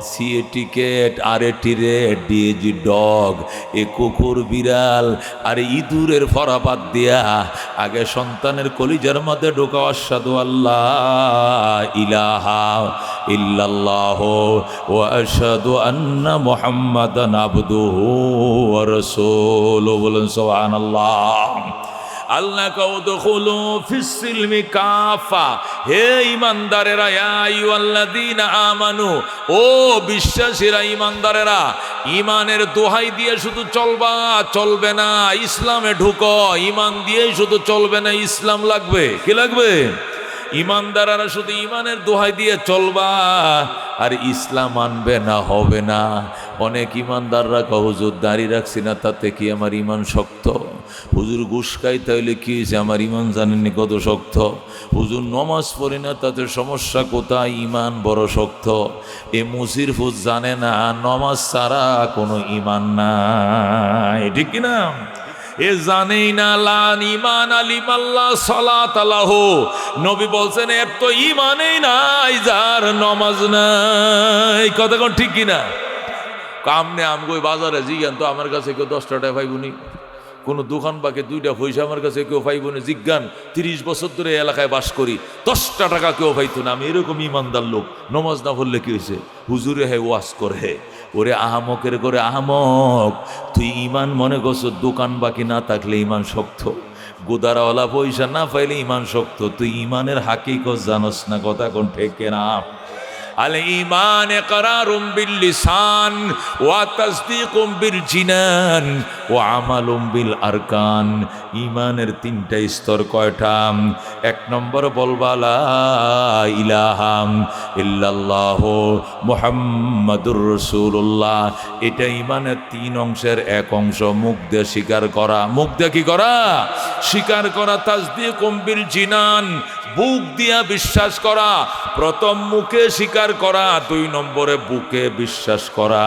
CA ticket, RAT rat, DAG dog, এ কুকুর বিড়াল আর ইঁদুরের ফরাবাদ দিয়া আগে সন্তানের কলিজার মধ্যে ঢুকাও আশহাদু আল্লাহ ইলাহা ইল্লাল্লাহ ওয়া আশহাদু আন্না মুহাম্মাদান আবদুহু ওয়া রাসূলুহু, বলেন সুবহানাল্লাহ। আল্লাহ কউদখুলু ফিস সিলমি কাফা, হে ঈমানদারেরা, ইয়া আইয়ুহাল্লাযীনা আমানু, ও বিশ্বাসীরা ঈমানদারেরা, ঈমানের দোহাই দিয়ে শুধু চলবে না, ইসলামে ঢুকো। ঈমান দিয়েই শুধু চলবে না, ইসলাম লাগবে। কি লাগবে? ঈমানদারেরা শুধু ঈমানের দোহাই দিয়ে চলবা আর ইসলাম আনবে না, হবে না। অনেক ঈমানদাররা কয় হুজুর দাড়ি রাখছি না তাতে কি আমার ঈমান শক্ত? হুজুর ঘুষ খাই তাইলে কি হয়েছে, আমার ঈমান জানেননি কত শক্ত? হুজুর নমাজ পড়ি না তাতে সমস্যা কোথায়, ঈমান বড় শক্ত। এ মুসির ফুজ জানে না নমাজ ছাড়া কোনো ঈমান নাই, ঠিক কিনা? এ জানেই না লান ঈমান আলিমাল্লাহ সালাত আলাহু, নবী বলছেন এর তো ঈমানই নাই যার নমাজ নাই, কথা কোন ঠিক কিনা? কামনে আমগো বাজারে জিজ্ঞান তো, আমার কাছে কেউ 10 টাকা পাইবনি, কোনো দোকান বাকে 2টা পয়সা আমার কাছে কেউ পাইবনি, জিজ্ঞান 30 বছর ধরে এলাকায় বাস করি, 10টা টাকা কেউ পাইতো না। আমি এরকম ইমানদার লোক, নমাজ না পড়লে কি হয়েছে? হুজুরে হে ওয়াজ করে। ওরে আহামকের করে আহামক, তুই ইমান মনে করছো দোকান বাকি না থাকলে ইমান শক্ত, গোদারাওয়ালা পয়সা না পাইলে ইমান শক্ত, তুই ইমানের হাকিকত জানোস না, কথা কোন ঠিক না? আল ঈমান ইকরারুম বিল লিসান ওয়া তাসদীকুম বিল জিনান ওয়া আমালুম বিল আরকান। ঈমানের 3টা স্তর কয়টা? 1 নম্বর বলবা লা ইলাহা ইল্লাল্লাহ মুহাম্মাদুর রাসূলুল্লাহ, এটা ঈমানের 3 অংশের 1 অংশ। মুখ দিয়ে স্বীকার করা, মুখ দিয়ে কি করা? স্বীকার করা। তাসদীকুম বিল জিনান, বুক দিয়া বিশ্বাস করা। প্রথম মুখে স্বীকার করা, 2 নম্বরে বুকে বিশ্বাস করা,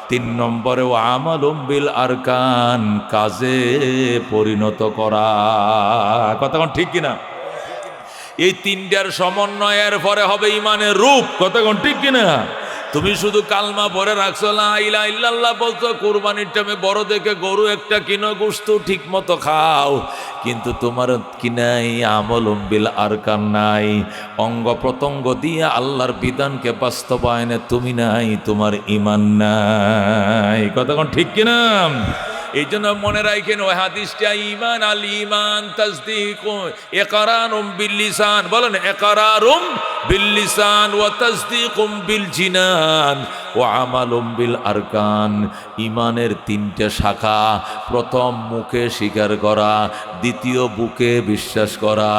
3 নম্বরে ও আমালুম বিল আরকান, কাজে পরিণত করা। কথা কোন ঠিক কিনা? এই 3টার সমন্বয়ের পরে হবে ঈমানের রূপ, কথা কোন ঠিক কিনা? তুমি শুধু কালমা পড়ে রাখছো, লা ইলাহা ইল্লাল্লাহ বলছো, কুরবানির টাইমে বড় দেখে গরু একটা কিনো, গোশত ঠিক মতো খাও, কিন্তু তোমার কি নাই? আমলুম বিল আরকান নাই, অঙ্গ প্রত্যঙ্গ দিয়ে আল্লাহর বিধানকে বাস্তবায়নে তুমি নাই, তোমার ঈমান নাই। কথা কোন ঠিক কিনা? এই জন্য মনে রাখেন ওই হাদিসটা, ঈমান আল ঈমান তাসদীকু ইকরারুম বিল লিসান, বলেন ইকরারুম বিল লিসান ওয়া তাসদীকুম বিল জিনান ওয়া আমালুম বিল আরকান। ঈমানের 3টা শাখা, প্রথম মুখে স্বীকার করা, দ্বিতীয় বুকে বিশ্বাস করা,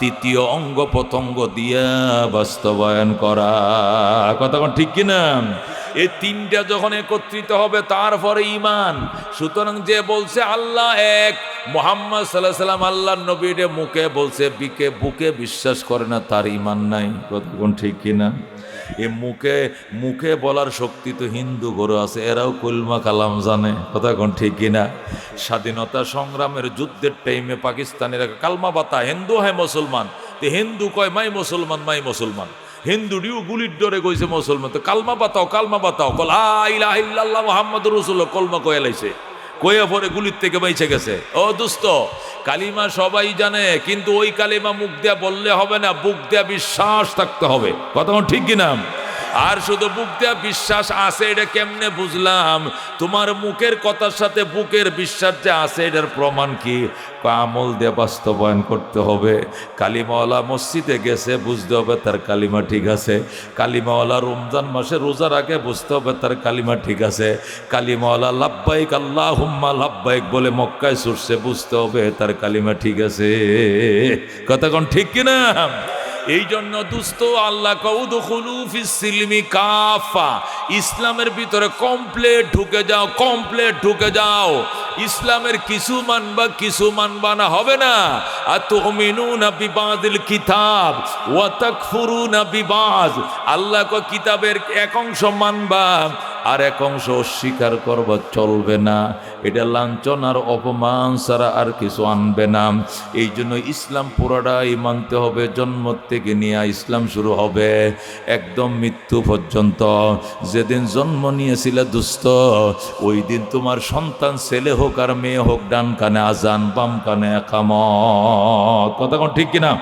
তৃতীয় অঙ্গ প্রত্যঙ্গ দিয়ে বাস্তবায়ন করা। কথা কোন ঠিক কিনা? এই 3টা যখন একত্রিত হবে তারপরে ঈমান। সুতরাং যে বলছে আল্লাহ এক, মুহাম্মদ সাল্লাল্লাহু আলাইহি সাল্লাম আল্লাহর নবী, মুখে বলছে বুকে বিশ্বাস করে না, তার ঈমান নাই। কথা কোন ঠিক কিনা? এই মুখে বলার শক্তি তো হিন্দু ঘরে আছে, এরাও কলমা কালাম জানে। কথা কোন ঠিক কিনা? স্বাধীনতা সংগ্রামের যুদ্ধের টাইমে পাকিস্তানিরা কালমা বাতা, হিন্দু হয় মুসলমান, হিন্দু কয় মাই মুসলমান, মাই মুসলমান। হিন্দুটিও গুলির ডরে কইছে মুসলমান, তো কালমা বাতাও, কালমা বাতাও, লা ইলাহা ইল্লাল্লাহ মুহাম্মাদুর রাসূলুল্লাহ, কলমা কয়ে লাইছে, কয়ে পরে গুলির থেকে বাইচে গেছে। ও দোস্ত, কালিমা সবাই জানে, কিন্তু ওই কালিমা মুখ দিয়া বললে হবে না, বুক দিয়া বিশ্বাস থাকতে হবে। কথা ঠিক কিনা? আর শুধু বুক দিয়া বিশ্বাস আছে এটা কেমনে বুঝলাম? তোমার মুখের কথার সাথে বুকের বিশ্বাস যে আছে এটার প্রমাণ কি? আমল দিয়ে বাস্তবায়ন করতে হবে। কালিমাওয়ালা মসজিদে গেছে, বুঝতে হবে তার কালিমা ঠিক আছে। কালিমাওয়ালা রমজান মাসে রোজা রাখে, বুঝতে হবে তার কালিমা ঠিক আছে। কালিমাওয়ালা লাব্বাইক আল্লাহুম্মা লাব্বাইক বলে মক্কায় ছুটছে, বুঝতে হবে তার কালিমা ঠিক আছে। কথা কোন ঠিক কিনা? এই জন্য দুস্থ আল্লাহ কউদখুলু ফিস সিলমি কাফা, ইসলামের ভিতরে কমপ্লিট ঢুকে যাও, কমপ্লিট ঢুকে যাও। ইসলামের কিছু মানবা কিছু মানবা না, হবে না। আতুমিনুনা বিবাদিল কিতাব ওয়া তাকফুরুনা বিবাদ, আল্লাহ কো কিতাবের এক অংশ মানবা আর এক অংশ অস্বীকার করবা, চলবে না। এটা লাঞ্ছন আর অপমান ছাড়া আর কিছু আনবে না। এই জন্য ইসলাম পুরাটাই মানতে হবে। জন্ম থেকে নিয়ে ইসলাম শুরু হবে একদম মৃত্যু পর্যন্ত। যেদিন জন্ম নিয়েছিল দুস্থ, ওই দিন তোমার সন্তান ছেলে হোক আর মেয়ে হোক, ডান কানে আজান, বাম কানে একামত। কথা কোন ঠিক কিনা?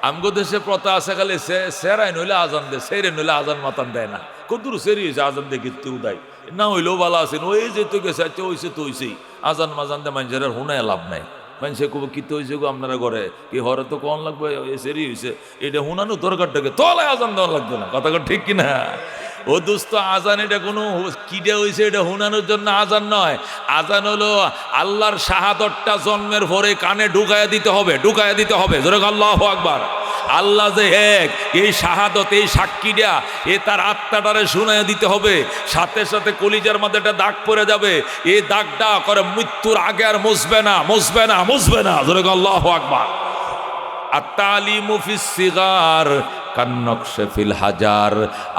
আমগো দেশে প্রথা আছে, খালি সেরাই নইলে আজান দেয়, সেরে নইলে আজান মাতান দেয় না। কদ্দুর সেরি হয়েছে আজান দেখি তুই দেয় না, হইলেও ভালো আছেন। ওই যে তো গেছে, আচ্ছা হয়েছে তো হয়েছেই। আজান মাজান দেয় মানুষের আর হুনায় লাভ নাই। মানুষে কব কি তো হয়েছে গো আপনারা ঘরে, কি হরে তো কন লাগবে, সেরি হয়েছে, এটা হুনানো দরকারটাকে তলায় আজান দেওয়া লাগবে না। কথা ঠিক কিনা? ও দোস্ত, আজান এটা কোনো কিডে হয়েছে এটা হুনানোর জন্য আজান নয়। আজান হলো আল্লাহর শাহাদতটা জন্মের পরে কানে ঢুকাইয়া দিতে হবে, ঢুকাইয়া দিতে হবে। জোরে আল্লাহু আকবার। আল্লাহ যে এক, এই শাহাদত, এই সাক্ষীটা এ তার আত্মাটারে শুনাইয়া দিতে হবে। সাথে সাথে কলিজার মধ্যে একটা দাগ পড়ে যাবে। এই দাগটা করে মৃত্যুর আগে আর মুছবে না, মুছবে না, মুছবে না। জোরে আল্লাহু আকবার। আত-তালিমু ফিস সিগার কান্নকশে ফিল হাজার,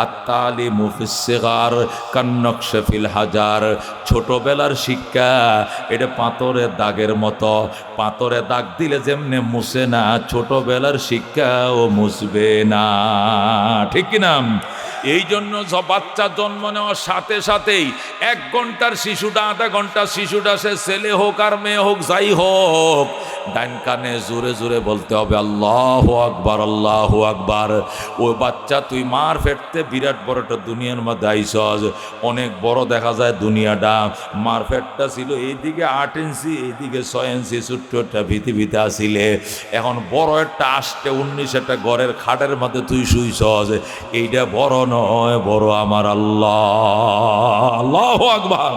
আত-তালিমু ফিস সিগার কান্নকশে ফিল হাজার। ছোটবেলার শিক্ষা এটা পাথরের দাগের মতো। পাথরে দাগ দিলে যেমনে মুছে না, ছোটবেলার শিক্ষাও মুছবে না। ঠিক কিনা? এই জন্য বাচ্চা জন্ম নেওয়ার সাথে সাথেই 1 ঘন্টার শিশুটা, আধা ঘন্টার শিশুটা, সে ছেলে হোক আর মেয়ে হোক, যাই হোক, ডান কানে জোরে জোরে বলতে হবে আল্লাহু আকবার, আল্লাহু আকবার। ওই বাচ্চা, তুই মার ফেটতে বিরাট বড় একটা দুনিয়ার মধ্যে আইসস। অনেক বড় দেখা যায় দুনিয়াটা। মার ফেটটা ছিল এইদিকে 8 ইঞ্চি, এইদিকে 6 ইঞ্চি, ছোট্ট একটা পৃথিবীতে আসিলে। এখন বড় একটা আসতে 19 একটা ঘরের খাটের মধ্যে তুই শুইছস। এইটা বড় নয়, বড় আমার আল্লাহ। আল্লাহু আকবার।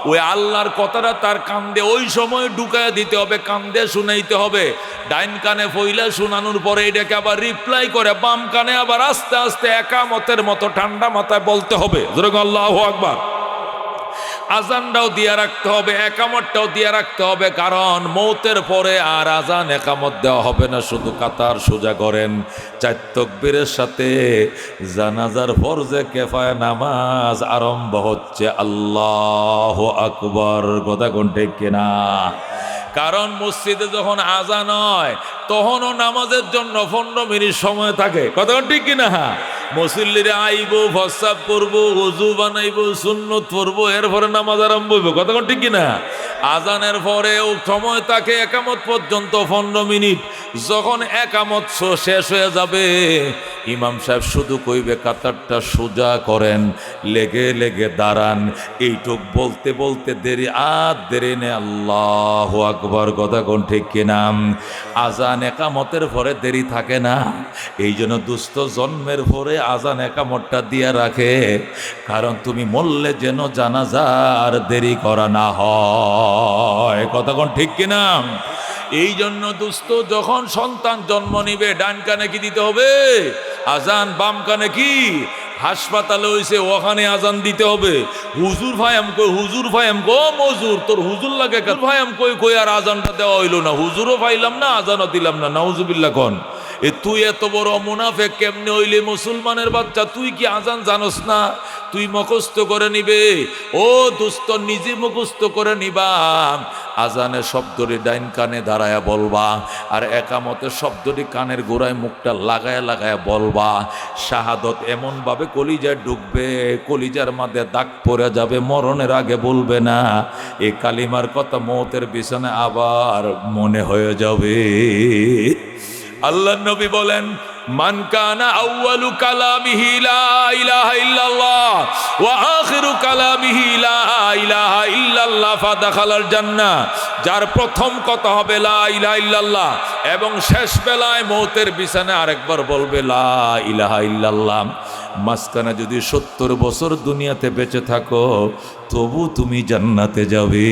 ওই আল্লাহর কথাটা তার কান্দে ওই সময় ঢুকায় দিতে হবে, কান্দে শুনাইতে হবে। ডাইন কানে ফইলা শোনানোর পরে এটাকে আবার রিপ্লাই করে বাম কানে আবার আস্তে আস্তে একামতের মতো ঠান্ডা মাথায় বলতে হবে। যেরকম আল্লাহু আকবার। আজানটাও দিয়ে রাখতে হবে, একামতটাও দিয়ে রাখতে হবে। কারণ মৌতের পরে আর আজান একামত দেওয়া হবে না, শুধু কাতার সোজা করেন। 4 তাকবীরের সাথে জানাজার ফরজে কিফায়া নামাজ আরম্ভ হচ্ছে। আল্লাহু আকবার। কথা কোন ঠিক কিনা? কারণ মসজিদে যখন আজান হয় তখনও নামাজের জন্য 15 মিনিট সময় থাকে। কথা ঠিক কিনা? মুসল্লিরা আইব, প্রস্রাব করবো, ওযু বানাইবো, সুন্নত পড়বো, এরপরে নামাজ আরম্ভ হইব। কথা ঠিক কিনা? আজানের পরেও সময় থাকে একামত পর্যন্ত 15 মিনিট। যখন একামত শেষ হয়ে যাবে, ইমাম সাহেব শুধু কইবে কাতারটা সোজা করেন, লেগে লেগে দাঁড়ান। এইটুক বলতে বলতে দেরি নেই। আল্লাহু আকবার। কথা কোন ঠিক কিনা? আজান একামতের পরে দেরি থাকে না। এই জন্য দুস্থ জন্মের পরে আজান একামতটা দিয়ে রাখে, কারণ তুমি মরলে যেন জানাজার দেরি করা না হয়। কথা কোন ঠিক কিনা? এই জন্য দুস্থ যখন সন্তান জন্ম নিবে, ডান কানে কি দিতে হবে? আজান। বাম কানে কি? হাসপাতালে হইছে, ওখানে আজান দিতে হবে। হুজুর ভাইয়াম কই, হুজুর ভাইয়াম কো, মজুর তোর হুজুর লাগে, ভাইয়াম কই কই আর আজানটা দেওয়া হইলো না, হুজুরও পাইলাম না, আজানও দিলাম না। নাউজুবিল্লাহ। কোন তুই এত বড় মুনাফেক কেমনে হইলে? মুসলমানের বাচ্চা, তুই কি আজান জানোস না? তুই মুখস্থ করে নিবে। ও দোস্ত, নিজে মুখস্থ করে নিবা। আজানের শব্দটি ডাইন কানে দাঁড়ায়া বলবা, আর একামতের শব্দটি কানের গোড়ায় মুখটা লাগায়া লাগায়া বলবা। শাহাদত এমন ভাবে কলিজায় ঢুকবে, কলিজার মধ্যে দাগ পড়ে যাবে, মরণের আগে বলবে না। এই কালিমার কথা মওতের বিছানায় আবার মনে হয়ে যাবে। আল্লাহ নবী বলেন, মান কানা আউয়ালু কালামিহি লা ইলাহা ইল্লাল্লাহ ওয়া আখিরু কালামিহি লা ইলাহা ইল্লাল্লাহ ফাদাখালাল জান্নাহ, যার প্রথম কথা হবে লা ইলাহা ইল্লাল্লাহ এবং শেষ বেলায় মৌতের বিছানায় আরেকবার বলবে লা ইলাহা ইল্লাল্লাহ, মাঝখানে যদি 70 বছর দুনিয়াতে বেঁচে থাকো তবু তুমি জান্নাতে যাবে।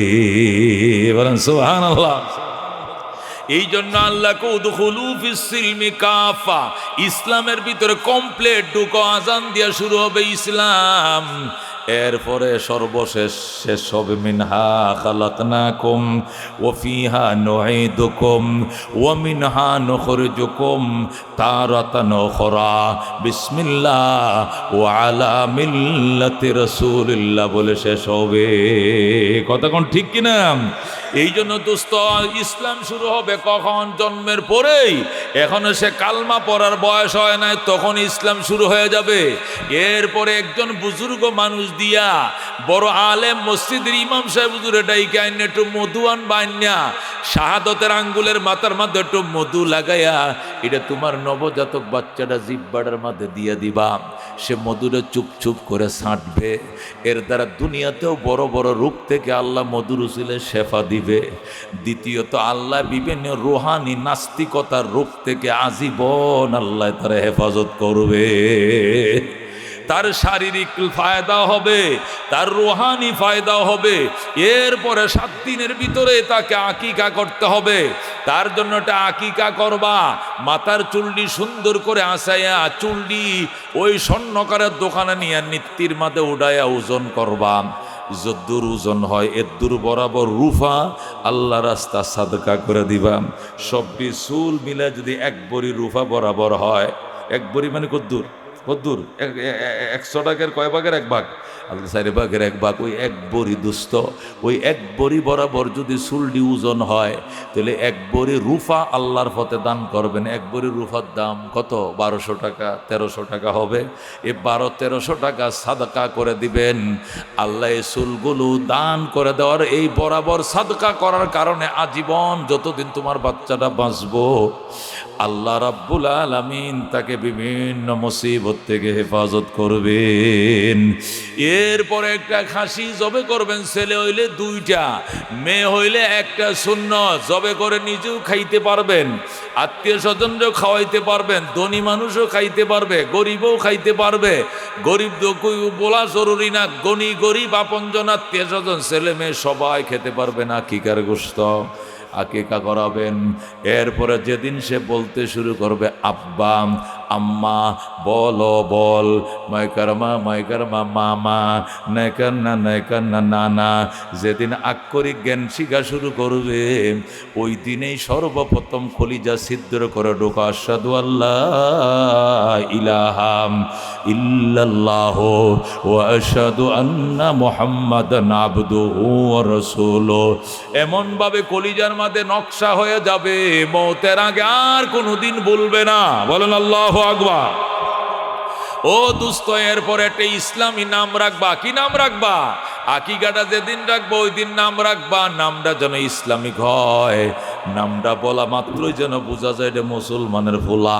বলেন সুবহানাল্লাহ। এই জন্য আল্লাহকে উদখুলু ফিস সিলমি কাফা, ইসলামের ভিতরে কমপ্লিট ঢুকো, আজান দিয়া শুরু হবে ইসলাম। এরপরে সর্বশেষ শেষ হবে মিনহা খালাকনাকুম ওয়া ফিহা নুঈদুকুম ওয়া মিনহা নুখরিজুকুম তারাতান উখরা বিসমিল্লাহ ওয়া আলা মিল্লাতি রাসূলিল্লাহ বলে শেষ হবে। কথা কোন ঠিক কিনা? এই জন্য দোস্ত, ইসলাম শুরু হবে কখন? জন্মের পরেই। এখনো সে কালমা পড়ার বয়স হয় নাই, তখন ইসলাম শুরু হয়ে যাবে। এরপরে একজন বুজুর্গ মানুষ দিয়া বড় আলেম মসজিদের ইমাম সাহেব হুজুরে ডাইকে আইন একটু মধু আনবা, আইনা শাহাদতের আঙ্গুলের মাথার মধ্যে একটু মধু লাগাইয়া এটা তোমার নবজাতক বাচ্চাটা জিব্বাটার মধ্যে দিয়ে দিবা। সে মধুরে চুপ চুপ করে ছাঁটবে। এর দ্বারা দুনিয়াতেও বড় বড় রূপ থেকে আল্লাহ মধুর উসিলে শেফা দিবে। দ্বিতীয়ত আল্লাহ বিভিন্ন রুহানি নাস্তিকতার রূপ থেকে আজীবন আল্লাহ তারা হেফাজত করবে। তার শারীরিক ফায়দা হবে, তার রুহানি ফায়দা হবে। এরপরে 7 দিনের ভিতরে তাকে আকিকা করতে হবে। তার জন্য একটা আকিকা করবা, মাথার চুলটি সুন্দর করে আসাইয়া চুলটি ওই স্বর্ণকারের দোকানে নিয়ে নিত্যির মাঝে উড়াইয়া ওজন করবা। যদ্দুর ওজন হয় এদ্দুর বরাবর রুফা আল্লাহ রাস্তা সাদকা করে দিবা। সবটি চুল মিলে যদি 1 বড়ি রুফা বরাবর হয়, 1 বড়ি মানে কদ্দুর? কদ্দুর 100 টাকার কয় ভাগের 1 ভাগ? আল্লাহ 4 ভাগের 1 ভাগ। ওই 1 বড়ি দুস্থ, ওই 1 বড়ি বরাবর যদি চুলটি ওজন হয় তাহলে 1 বড়ি রুফা আল্লাহর পথে দান করবেন। 1 বড়ি রুফার দাম কত? 1200 টাকা, 1300 টাকা হবে। এই 1200-1300 টাকা সাদকা করে দিবেন। আল্লাহ এই চুলগুলো দান করে দেওয়ার, এই বরাবর সাদকা করার কারণে আজীবন যতদিন তোমার বাচ্চাটা বাঁচবো আল্লাহ রাব্বুল আলামিন তাকে বিভিন্ন মুসিবত থেকে হেফাজত করবেন। এরপরে একটা খাসি জবে করবেন। ছেলে হইলে 2টা, মেয়ে হইলে 1টা সুন্নত। জবে করে নিজেও খাইতে পারবেন, আত্মীয় স্বজনরাও খাওয়াইতে পারবেন, ধনী মানুষও খাইতে পারবে, গরিবও খাইতে পারবে। গরিব বলা জরুরি না, গনি গরিব আপনজন আত্মীয় স্বজন ছেলে মেয়ে সবাই খেতে পারবে না আকিকার গোশত। আকিকা করাবেন। এরপরে যেদিন সে বলতে শুরু করবে আব্বা আম্মা, বলো বল, মাইকারমা মাইকারমা মামা, নাইকান্না নাইকান্না নানা, যেদিন আক্ষরিক জ্ঞান শিখা শুরু করবে ওই দিনেই সর্বপ্রথম কলিজা ছিদ্র করে ঢোকা আশহাদু আল্লাহ ইলাহা ইল্লাল্লাহ ওয়া আশহাদু আন্না মুহাম্মাদান আবদুহু ওয়া রাসূলুহু, এমনভাবে কলিজার মাঝে নকশা হয়ে যাবে, মওতের আগে আর কোনোদিন ভুলবে না। বলেন আল্লাহু আকবার। ও দোস্ত, এরপর একটা ইসলামী নাম রাখবা। কি নাম রাখবা? আকিকাটা যেদিন রাখবো ওই দিন নাম রাখবা। নামটা যেন ইসলামিক হয়। নামটা বলা মাত্রই যেন বোঝা যায় এটা মুসলমানের ভোলা।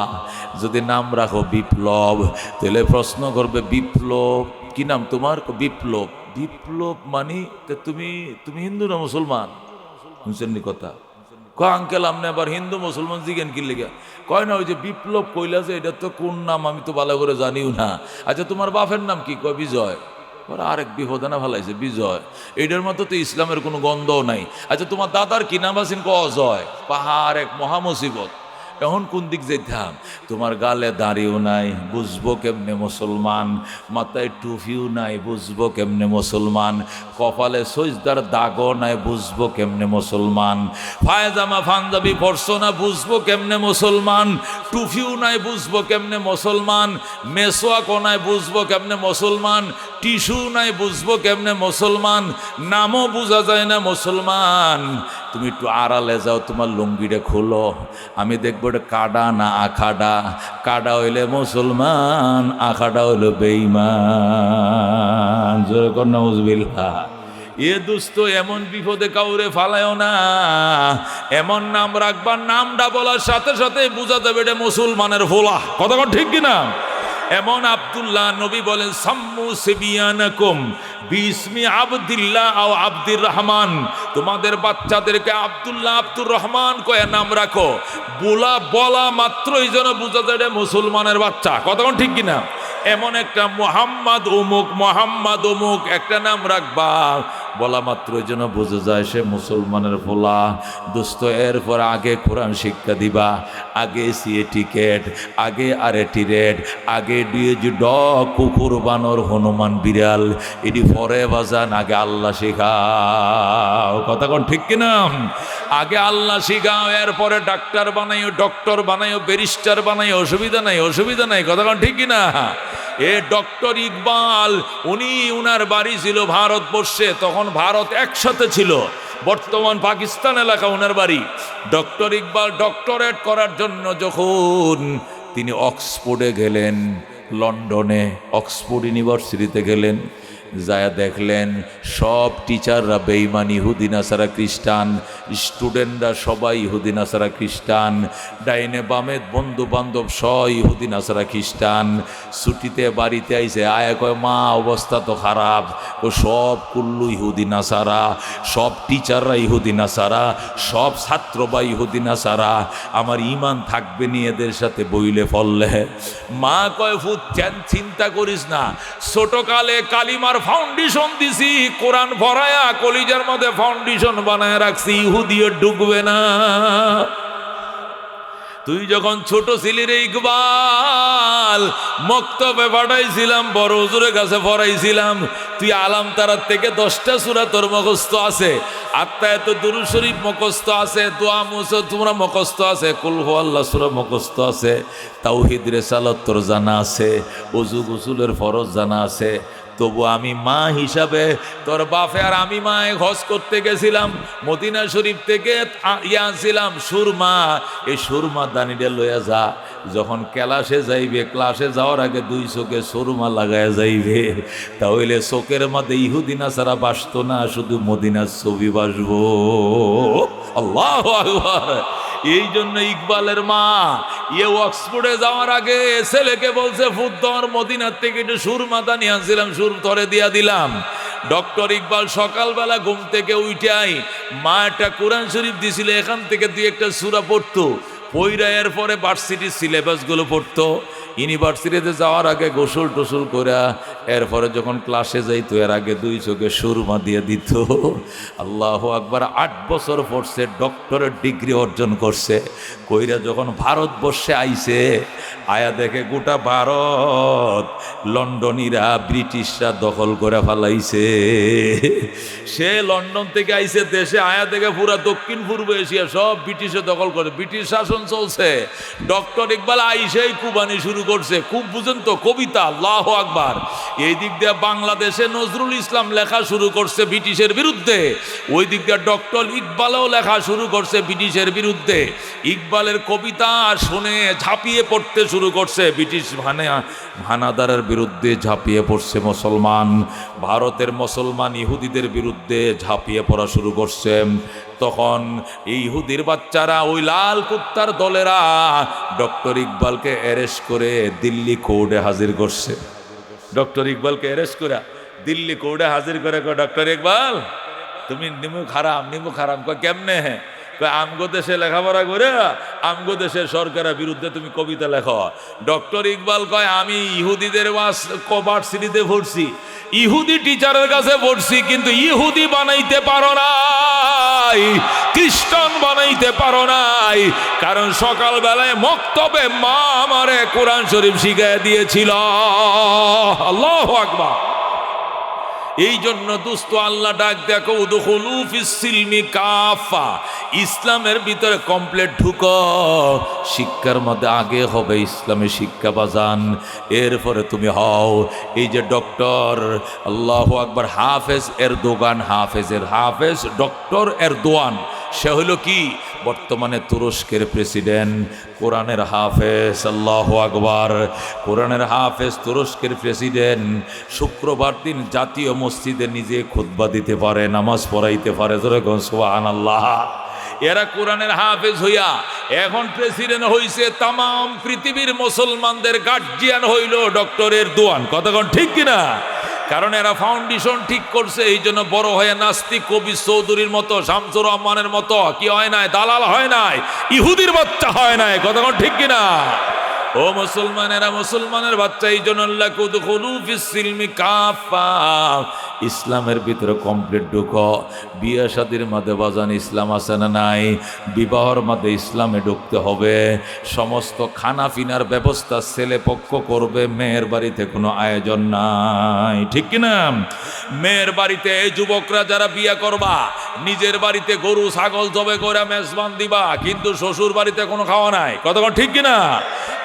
যদি নাম রাখো বিপ্লব, তাহলে প্রশ্ন করবে বিপ্লব কি নাম তোমার? বিপ্লব। বিপ্লব মানে তুমি হিন্দু না মুসলমান? শুনছেন কথা? আঙ্কেল আপনি আবার হিন্দু মুসলমান জিজ্ঞেন কি লেগে? কয় না, ওই যে বিপ্লব কইলা যে এটা তো কোন নাম আমি তো ভালো করে জানিও না। আচ্ছা তোমার বাপের নাম কি? কয় বিজয়। আরেক বিপদানা ভালাইছে বিজয়। এইটার মতো তো ইসলামের কোনো গন্ধও নাই। আচ্ছা তোমার দাদার কি নাম আছেন? ক অজয়। পাহাড় এক মহামুসিবত। এখন কোন দিক যেতাম? তোমার গালে দাড়িও নাই, বুঝবো কেমনে মুসলমান? মাথায় টুপিও নাই, বুঝবো কেমনে মুসলমান? কপালে সজদার দাগও নাই, বুঝবো কেমনে মুসলমান? পায়জামা পাঞ্জাবি পরছো না, বুঝবো কেমনে মুসলমান? টুপিও নাই, বুঝবো কেমনে মুসলমান? মেসোয়াকও নাই, বুঝবো কেমনে মুসলমান? টিস্যু নাই, বুঝবো কেমনে মুসলমান? নামও বোঝা যায় না মুসলমান। তুমি একটু আড়ালে যাও, তোমার লুঙ্গিটা খোলো, আমি দেখবো এটা কাডা না আখাডা। কাডা হইলে মুসলমান, আখাডা হইলে বেঈমান। জোরে কর নাউজুবিল্লাহ। এ দুস্থ এমন বিপদে কাউরে ফালায়ও না, এমন নাম রাখবার, নামটা বলার সাথে সাথে বোঝা যাবে এটা মুসলমানের ফোলা। কথা ঠিক কিনা? এমন আব্দুল্লাহ, নবী বলেন সাম্মু সিবিয়ানাকুম বিসমি আবদুল্লাহ আও আব্দুর রহমান, তোমাদের বাচ্চাদেরকে আব্দুল্লাহ আব্দুর রহমান কয়ে নাম রাখো। বলা মাত্রই যেন বোঝা যায় এটা মুসলমানের বাচ্চা। কথা ঠিক কিনা? এমন একটা মোহাম্মদ অমুক একটা নাম রাখবা, বলা মাত্র যেন বোঝা যায় সে মুসলমানের ফোলা। দোস্ত, এরপর আগে কোরআন শিক্ষা দিবা, আগে সিএ টিকেট, আগে আরএটি রেড, আগে ডিএজি ডগ, কুকুর বানর হনুমান বিড়াল, এটি পরে বাজান, আগে আল্লাহ শিখাও। কথা কোন ঠিক কিনা? আগে আল্লাহ শিখাও, এরপরে ডাক্তার বানাইও, ডক্টর বানাইও, ব্যারিস্টার বানাইও, অসুবিধা নাই। কথা কোন ঠিক কিনা? এ ডক্টর ইকবাল, উনার বাড়ি ছিল ভারতবর্ষে, তখন ভারত একসাথে ছিল, বর্তমান পাকিস্তান এলাকা ওনার বাড়ি। ডক্টর ইকবাল ডক্টরেট করার জন্য যখন তিনি অক্সফোর্ডে গেলেন, লন্ডনে অক্সফোর্ড ইউনিভার্সিটিতে গেলেন, যায় দেখলেন সব টিচাররা বেঈমান, ইহুদি নাসারা খ্রিস্টান, স্টুডেন্টরা সবাই ইহুদি নাসারা খ্রিস্টান, ডাইনে বামে বন্ধু বান্ধব সব ইহুদি নাসারা খ্রিস্টান। ছুটিতে বাড়িতে আইসে, আয়া কয় মা অবস্থা তো খারাপ, ও সব কুল্লু ইহুদি নাসারা, সব টিচাররা ইহুদি নাসারা, সব ছাত্র বা ইহুদি নাসারা, আমার ইমান থাকবে নি এদের সাথে বইলে ফললে। মা কয় ফুট চিন্তা করিস না, ছোটকালে কালিমার ফাউন্ডেশন দিছি, কোরআন ভরায়া কলিজার মধ্যে ফাউন্ডেশন বানায় রাখছি, ইহুদিও ঢুকবে না। তুই যখন ছোট ছিলি রে ইকবাল, মক্তবে পাঠাইছিলাম, বড় হুজুরের কাছে পড়াইছিলাম, তুই আলাম তারার থেকে 10টা সূরা তোর মুখস্থ আছে, আত্মায়াত দুরূদ শরীফ মুখস্থ আছে, দোয়া মুসা তোমরা মুখস্থ আছে, কুল হুয়াল্লাহ সূরা মুখস্থ আছে, তাওহীদ রিসালাত তোর জানা আছে, ওযু গোসলের ফরজ জানা আছে। তবু আমি মা হিসাবে তোর বাপে আর আমি মায়ে হজ করতে গেছিলাম, মদিনা শরীফ থেকে ছিলাম সুরমা, এই সুরমা দানিটা লইয়া যা, যখন ক্লাসে যাইবে, ক্লাসে যাওয়ার আগে 2 চোখে সুরমা লাগায়া যাইবে, তাহলে চোখের মধ্যে ইহুদি নাসারা বাসতো না, শুধু মদিনার ছবি বাসবো। আল্লাহু আকবার। এই জন্য ইকবালের মা অক্সফোর্ডে যাওয়ার আগে ছেলেকে বলছে, ফুদ্দর মদিনার থেকে একটু সুরমাতা নিয়ে আনছিলাম, সুর তরে দিয়া দিলাম। ডক্টর ইকবাল সকালবেলা ঘুম থেকে উঠাই মা একটা কোরআন শরীফ দিছিল, এখান থেকে 2-1টা সূরা পড়তো, পইরা এর পরে ভার্সিটির সিলেবাসগুলো পড়তো। ইউনিভার্সিটিতে যাওয়ার আগে গোসল টোসল করে এরপরে যখন ক্লাসে যাইতো, এর আগে 2 চোখে সুরমা দিয়ে দিত। আল্লাহু আকবার। 8 বছর পড়ছে, ডক্টরের ডিগ্রি অর্জন করছে। কইরা যখন ভারতবর্ষে আইছে, আয়া দেখে গোটা ভারত লন্ডনীরা, ব্রিটিশরা দখল করে ফেলাইছে। সে লন্ডন থেকে আইছে দেশে, আয়া দেখে পুরা দক্ষিণ পূর্ব এশিয়া সব ব্রিটিশে দখল করে, ব্রিটিশ শাসন চলছে। ডক্টর ইকবাল আইসেই কুবানি শুরু করছে, খুব বুঝেন তো কবিতা, আল্লাহু আকবার। এই দিক দিয়ে বাংলাদেশে নজরুল ইসলাম লেখা শুরু করছে ব্রিটিশের বিরুদ্ধে, ওই দিক দিয়ে ডক্টর ইকবালও লেখা শুরু করছে ব্রিটিশের বিরুদ্ধে। ইকবালের কবিতা শুনে ঝাঁপিয়ে পড়তে শুরু করছে ব্রিটিশ হানাদারের বিরুদ্ধে, ঝাঁপিয়ে পড়ছে মুসলমান, ভারতের মুসলমান ইহুদিদের বিরুদ্ধে ঝাঁপিয়ে পড়া শুরু করছে। তখন এই ইহুদির বাচ্চারা, ওই লাল কুত্তার দলেরা ডক্টর ইকবালকে অ্যারেস্ট করে দিল্লি কোর্টে হাজির করছে। ডক্টর ইকবালকে অ্যারেস্ট করে দিল্লি কোর্টে হাজির করে, ডক্টর ইকবাল তুমি নিমু খারাম কয় কেমনে? হ্যাঁ, আমগো দেশে লেখাপড়া করে আমগো দেশের সরকারের বিরুদ্ধে তুমি কবিতা লেখো। ডক্টর ইকবাল কয় আমি ইহুদিদের ভার্সিটিতে পড়ছি, ইহুদি টিচারের কাছে পড়ছি, কিন্তু ইহুদি বানাইতে পারো নাই, খ্রিস্টান বানাইতে পারো নাই, কারণ সকালবেলায় মক্তবে মা আমারে কোরআন শরীফ শিখাইয়া দিয়েছিল। আল্লাহু আকবার। এই জন্য দোস্ত আল্লাহ ডাক দেখো, উদখুলু ফিস সিলমি কাফা, ইসলামের ভিতরে কমপ্লিট ঢুকো। শিক্ষার মধ্যে আগে হবে ইসলামে শিক্ষা বাজান, এরপরে তুমি হও এই যে ডক্টর, আল্লাহু আকবার, হাফেজ এরদোগান, হাফেজ ডক্টর এরদোয়ান, সে হলো কি? বর্তমানে তুরস্কের প্রেসিডেন্ট, কোরআনের হাফেজ। আল্লাহু আকবার। কোরআনের হাফেজ তুরস্কের প্রেসিডেন্ট শুক্রবার দিন জাতীয় মসজিদে নিজে খুতবা দিতে পারে, নামাজ পড়াইতে পারে। যেরকম সুবহানাল্লাহ। এরা কোরআনের হাফেজ হইয়া এখন প্রেসিডেন্ট হইছে, তাম পৃথিবীর মুসলমানদের গার্জিয়ান হইল ডক্টর এরদোয়ান। কতক্ষণ ঠিক কিনা? কারণ এরা ফাউন্ডেশন ঠিক করছে, এই জন্য বড় হয়ে নাস্তিক কবি চৌধুরীর মতো, শামসুর রহমানের মতো কি হয় নাই, দালাল হয় নাই, ইহুদির বাচ্চা হয় নাই। কতক্ষণ ঠিক কিনা? ও মুসলমানেরা, মুসলমানের বাচ্চা, এই জন্য আল্লাহ কুদখুলু ফিস সিলমি কাফা, ইসলামের ভিতরে কমপ্লিট ঢুকো। বিয়ে শাদীর মাঝে বাজান ইসলাম আছে না নাই? বিবাহর মাঝে ইসলামে ঢুকতে হবে। সমস্ত খানা পিনার ব্যবস্থা ছেলে পক্ষ করবে, মেয়ের বাড়িতে কোনো আয়োজন নাই। ঠিক কিনা? মেয়ের বাড়িতে যুবকরা যারা বিয়ে করবা, নিজের বাড়িতে গরু ছাগল জবে করে মেজবান দিবা, কিন্তু শ্বশুর বাড়িতে কোনো খাওয়া নাই। কতক্ষণ ঠিক কিনা?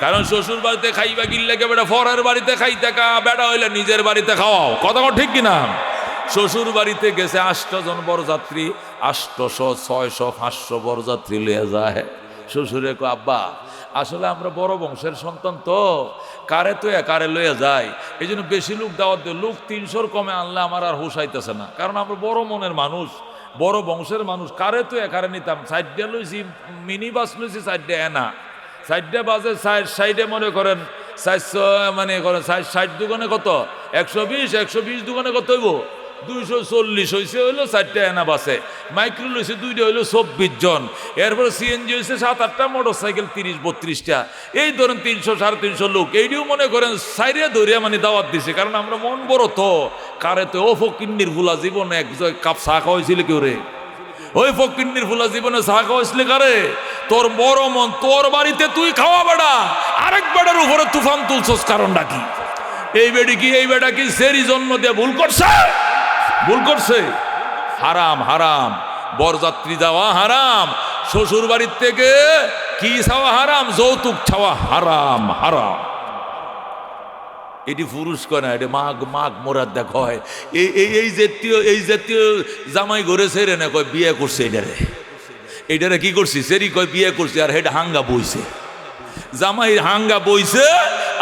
কারণ শ্বশুর বাড়িতে খাইবা গিল্লেকে বেটা ফরের বাড়িতে খাইতে কা, বেটা হইলে নিজের বাড়িতে খাওয়াও। কতক্ষণ ঠিক কিনা? শ্বশুর বাড়িতে গেছে 8 জন বরযাত্রী, 800 600 500 বরযাত্রী লইয়া যায়। শ্বশুরে কো, আব্বা আসলে আমরা বড় বংশের সন্তান তো, কারে তো কারে লইয়া যায়, এই জন্য বেশি লোক দাওয়াত দিও। লোক 300 কমে আনলে আমার আর হুশ আইতেছে না, কারণ আমরা বড় মনের মানুষ, বড় বংশের মানুষ। কারে তো কারে নিতাম, সাইডে লইছি, মিনি বাস লইছি সাইডে এনা, সাইডে বাজে সাইডে মনে করেন 400, মানে করেন 60 দোকানে কত 120 দোকানে কত হইব 240 হয়েছে, হইলো 4টা এনা বাসে। মাইক্রো লইছে 2টা, হইলো 24 জন। এরপরে সিএনজি হয়েছে 7-8টা, মোটর সাইকেল 30-32টা। এই ধরেন 300-350 লোক। এইটিও মনে করেন সাইরে ধরিয়া মানে দাওয়াত দিছে, কারণ আমরা মন বড় তো। কারে তো ও ফকিন্নির ফুলা জীবনে এক কাপ চা খাওয়াইছিল কেউ রে? ওই ফকিন্নির ফুলা জীবনে চা খাওয়াইছিল কারে? তোর বড় মন, তোর বাড়িতে তুই খাওয়া বেড়া, আরেক বেড়ার উপরে তুফান তুলছস, কারণটা কি? এই বেটা কি সেরি জন্ম দিয়ে ভুল করছে? ভুল করছে। হারাম, হারাম। বরযাত্রী যাওয়া হারাম। শ্বশুর বাড়ির থেকে কি ছাওয়া হারাম? যৌতুক ছাওয়া হারাম, হারাম। এটি পুরুষ কয় না, এটি মাঘ মোরাদ দেখা হয়। এই জাতীয় জামাই ঘুরেছে রে না, কয় বিয়ে করছে। এইটারে কি করছি? সেরি কয় বিয়ে করছে, আর হেটা হাঙ্গা বইছে। জামাই হাঙ্গা বইছে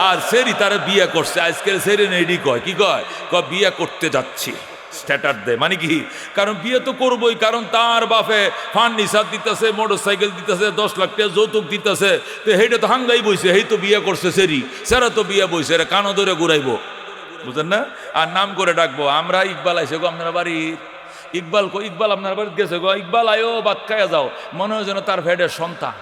আর সেরি তারা বিয়ে করছে। আজকের সেরি নেডি কয় কি কয়? কয় বিয়ে করতে যাচ্ছি, স্ট্যাটাস দেয়। মানে কি? কারণ বিয়ে তো করবোই, কারণ তার বাপে ফার্নিচার দিতেছে, মোটর সাইকেল দিতেছে, 10 লাখ টাকা যৌতুক দিতেছে। তো হেটা তো হাঙ্গাই বইছে, হেই তো বিয়ে করছে সেরি, সেরা তো বিয়ে বইছে, এরা কানো ধরে ঘুরাইবো, বুঝলেন না? আর নাম করে ডাকবো, আমরা ইকবাল আইসে গো আপনার বাড়ি। ইকবাল কো, ইকবাল আপনার বাড়িতে গেছে গো, ইকবাল আয়ো ভাত খাইয়া যাও। মনে হয় যেন তার ফেডের সন্তান।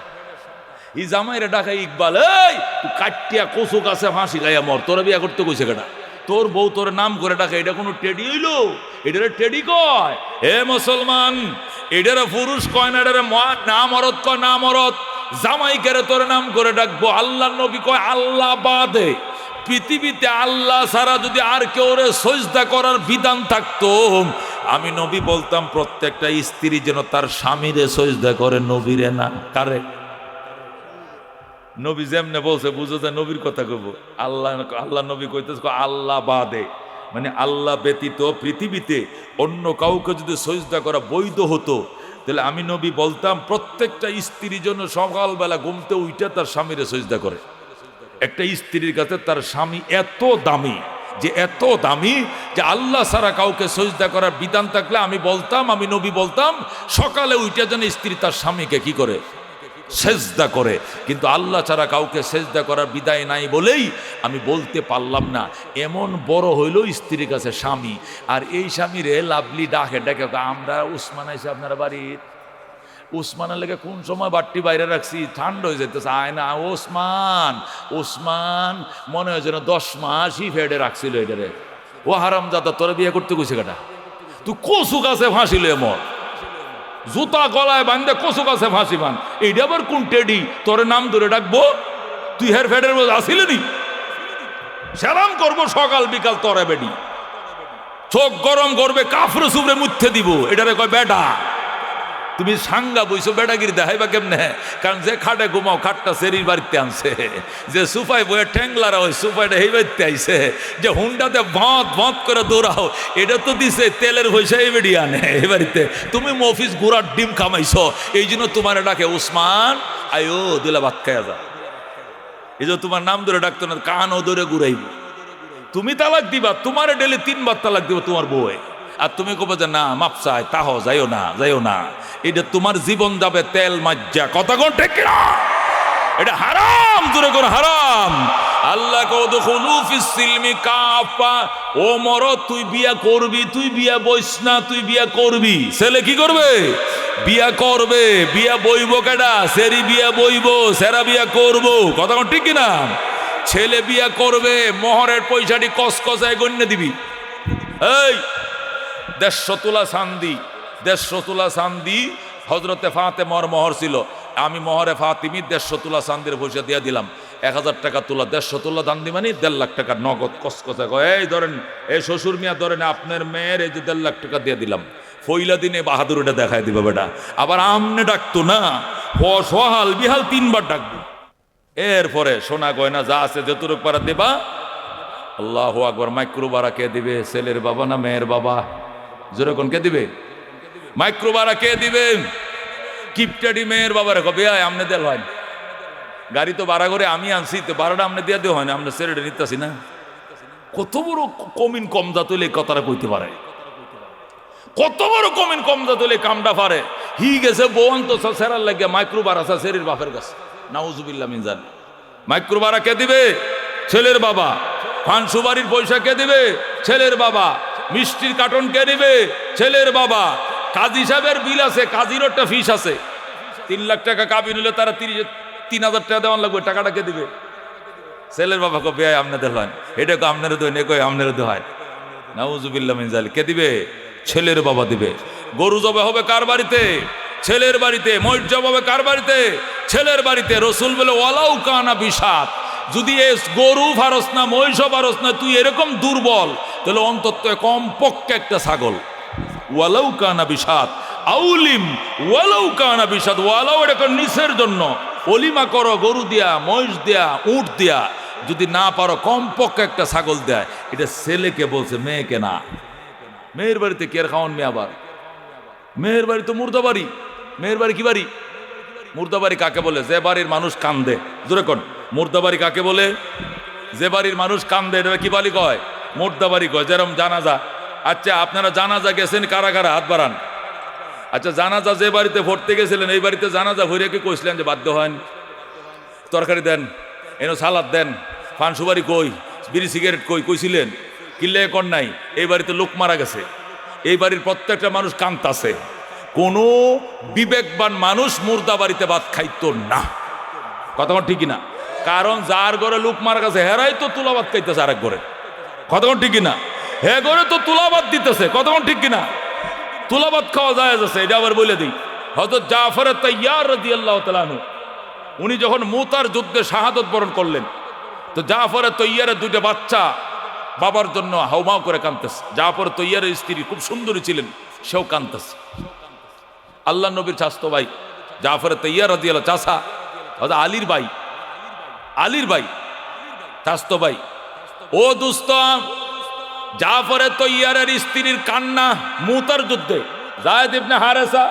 ই জামাইরে ডাকাই ইকবাল, এই তুই কাটিয়া কচু কাছে ফাঁসি গাইয়া মর, তোরা বিয়া করতে কইছে কেটা? তোর বউ তোর নাম করে ডাকে, এটা কোনো টেডি হইল? এটারে টেডি কয়? হে মুসলমান, এটারে পুরুষ কয় না, এটারে না মরদ কয়, না মরদ। জামাই কেরে তোর নাম করে ডাকবো? আল্লাহ নবী কয় আল্লাহ বাদে পৃথিবীতে আল্লাহ ছাড়া যদি আর কেউ সজদা করার বিধান থাকতো, আমি নবী বলতাম প্রত্যেকটা স্ত্রী যেন তার স্বামীরে সজদা করে, নবীরে না। কারে? নবী যেমনে বলছে বুঝো যে নবীর কথা কইব। আল্লাহ নবী কইতেছে আল্লাহ বাদে, মানে আল্লাহ ব্যতীত পৃথিবীতে অন্য কাউকে যদি সজদা করা বৈধ হতো, তাহলে আমি নবী বলতাম প্রত্যেকটা স্ত্রীর জন্য সকালবেলা ঘুমতে উইঠা তার স্বামীরে সজদা করে। একটা স্ত্রীর কাছে তার স্বামী এত দামি, যে এত দামি যে আল্লাহ ছাড়া কাউকে সজদা করার বিধান থাকলে আমি বলতাম, আমি নবী বলতাম সকালে উইঠা যেন স্ত্রী তার স্বামীকে কি করে? সেজদা করে। কিন্তু আল্লাহ ছাড়া কাউকে সেজদা করার বিদায় নাই বলেই আমি বলতে পারলাম না। এমন বড় হইল স্ত্রীর কাছে স্বামী, আর এই স্বামীরে লাভলি ডাকে ডাকে, আমরা উসমান আইসি আপনার বাড়ির। উসমানের লেগে কোন সময় বাট্টি বাইরে রাখছি, ঠান্ডা হয়ে যেতেছে, আয় না ওসমান। ওসমান মনে হয় যেন 10 মাসই ফেডে রাখছিল এটারে। ও হারামজাদা, তোরা বিয়ে করতে কইছে কেটা? তুই কচু গাছে ফাঁসিল এমন, জুতা গলায় বান্ধে কচু গাছে ফাঁসি বান। এইটা আবার কোন টেডি তোর নাম ধরে ডাকবো? তুই হের ফেডের মধ্যে আসিলি নি? সালাম করবো সকাল বিকাল, তরে বেডি চোখ গরম করবে, কাফরে সুবরে মুথ্যে দিব, এটারে কয় বেটা। তুমি সাঙ্গা বইছো বেটাগিরি দেখাইবা কেমনে? কারণ যে খাটে ঘুমাও খাটটা সেরির বাড়িতে আনছে, যে সুফাই বইয়ে ঠ্যাংলারা ওই সুফাইটা এই বাড়িতে আইছে, যে হুন্ডাতে ভঁত ভঁত করে দৌড়াও এটা তো দিছে তেলের পয়সা এই বেড়ি আনে এই বাড়িতে। তুমি মফিস গুড়ার ডিম খামাইছো, এই জন্য তোমার ডাকে উসমান আয়ো দিলা ভাত খাইয়া যা। এই যে তোমার নাম ধরে ডাকতো না, কানও ধরে ঘুরাইব। তুমি তালাক দিবা, তোমার ডেলি 3 বার তালাক দিব তোমার বউয়ে, আর তুমি কবে যে না মাপ চাই, তাহ যাইও না যাইও না। এটা তোমার জীবন যাবে তেল মাজ্জা। কথা কোন ঠিক কিনা? এটা হারাম, দূরে কোন হারাম। আল্লাহ কদখুলু ফিস সিলমি কাফা। ও মরদ তুই বিয়া করবি, তুই বিয়া বইস না, তুই বিয়া করবি। ছেলে কি করবে? বিয়া করবে। বিয়া বইব কেডা? সেরি বিয়া বইব, সেরা বিয়া করব। কথা কোন ঠিক কিনা? ছেলে বিয়া করবে, মোহরের পয়সাটি কসকসায় গণ্য দিবি। এই 150 তোলা চান্দি, 150 তোলা চান্দি হজরতে ফাতেমার মোহর ছিল। আমি মোহরে ফাতিমি 150 তোলা চান্দির পয়সা দিয়ে দিলাম। 1000 টাকা তোলা, 150 তোলা দান দি মানে 1.5 লাখ টাকা নগদ কসকসা। এই ধরেন, এই শ্বশুর মিয়া ধরেন আপনার মেয়ের এই যে 1.5 লাখ টাকা দিয়ে দিলাম। ফইলা দিনে বাহাদুরটা দেখায় দিবা বেটা। আবার আমনে ডাকতো না, সহাল বিহাল 3 বার ডাকবো। এরপরে সোনা গয়না যা আছে যতটুক পারা দেবা। আল্লাহু আকবার। মাইক্রোবারা কে দিবে? ছেলের বাবা না মেয়ের বাবা? যেরকম কে দিবে? মাইক্রোবারা কে দিবে? কিপটাডি মেয়ের বাবারে কবে আমনে দেল হয়। গাড়ি তো ভাড়া করে আমি আনছি, তো ভাড়াটা আমনে দিয়ে দেওয়া হয় না, আমরা ছেড়ে নিতেছি না। কত বড় কমিন কম জাত হইলে কথাটা কইতে পারে, কত বড় কমিন কম জাত হইলে কামটা পারে। হি গেছে বউন তো সেরার লাগিয়া মাইক্রোবার আছে সেরির বাপের কাছে। নাউজুবিল্লাহ মিন জালিক। মাইক্রোবারা কে দিবে? ছেলের বাবা। ফানসুবাড়ির পয়সা কে দিবে? ছেলের বাবা। মিষ্টির কার্টন কে দিবে? ছেলের বাবা। কাজী সাহেবের বিল আছে, কাজীর একটা ফিস আছে। 3 লাখ টাকা কাবিন হলে তারা 3,000 টাকা দেওয়ান লাগবে, টাকাটা কে দিবে? ছেলের বাবা কো বেয়াই আপনাদের হয়, এটা কো আপনারা দেন, এ কই আপনারা তো হয়। নাউজুবিল্লাহ মিন জালিক। কে দিবে? ছেলের বাবা দিবে। গরু জবে হবে কার বাড়িতে? ছেলের বাড়িতে। মহিষ জবে হবে কার বাড়িতে? ছেলের বাড়িতে। রসুল বলে ওয়ালাউ কানা বিশাত, যদি এ গরু ফারস না, মহিষ ফারস না, তুই এরকম দুর্বল, তাহলে অন্তত কমপক্ষে একটা ছাগল। ওয়ালাউ কানা বিশাত আউলিম, ওয়ালাউ কানা বিশাত। ওয়ালাউ এটা নিচের জন্য, অলিমা করো গরু দিয়া, মহিষ দিয়া, উট দিয়া। যদি না পারো কমপক্ষে একটা ছাগল দেয়। এটা ছেলেকে বলছে, মেয়েকে না। মেয়ের বাড়িতে কে আর খাওয়ান? মেয়ে আবার মেয়ের বাড়ি তো মুর্দা বাড়ি। মেয়ের বাড়ি কি বাড়ি? মুর্দা বাড়ি কাকে বলে? যে বাড়ির মানুষ কান্দে। জোরে কোন মুর্দা বাড়ি কাকে বলে? যে বাড়ির মানুষ কান্দে, এটা কি বাড়ি কয়? মুর্দা বাড়ি কয়। যেরকম জানাজা। আচ্ছা আপনারা জানাজা গেছেন কারা কারা? হাত বাড়ান। আচ্ছা জানাজা যে বাড়িতে ভরতে গেছিলেন, এই বাড়িতে জানাজা ভরে কি কইছিলেন যে বাধ্য হন? তরকারি দেন, এনো সালাদ দেন, পান সুপারি কই, বিড়ি সিগারেট কই, কইছিলেন? কিল্লে কর নাই। এই বাড়িতে লোক মারা গেছে, এই বাড়ির প্রত্যেকটা মানুষ কান্তাছে। কোনো বিবেকবান মানুষ মুর্দা বাড়িতে ভাত খাইতো না। কথা ঠিকই না? কারণ যার ঘরে লোক মারা গেছে হেরাই তো তুলাবাদ খাইতেছে আরেক ঘরে। কথা ঠিকই না? হে ঘরে তো তুলাবাদ দিতেছে। কথা ঠিক কিনা? তুলাবাদ খাওয়া যায় আছে, এটা আবার বলে দিই। হযরত জাফর তাইয়ার রাদিয়াল্লাহু তাআলা আনহু, উনি যখন মুতার যুদ্ধে শাহাদত বরণ করলেন, তো জাফর তৈয়ারের 2টা বাচ্চা বাবার জন্য হাউমাউ করে কাঁদতেছে। জাফর তৈয়ারের স্ত্রী খুব সুন্দরী ছিলেন, সেও কাঁদতেছে। আল্লাহ নবীর চাচতো ভাই জাফর তৈয়ার রাদিয়াল্লাহু চাচা হযরত আলীর ভাই, আলীর ভাই চাচতো ভাই। ও দোস্ত, জাফর তৈয়ারের স্ত্রীর কান্না মুতার যুদ্ধে। যায়েদ ইবনে হারেসা,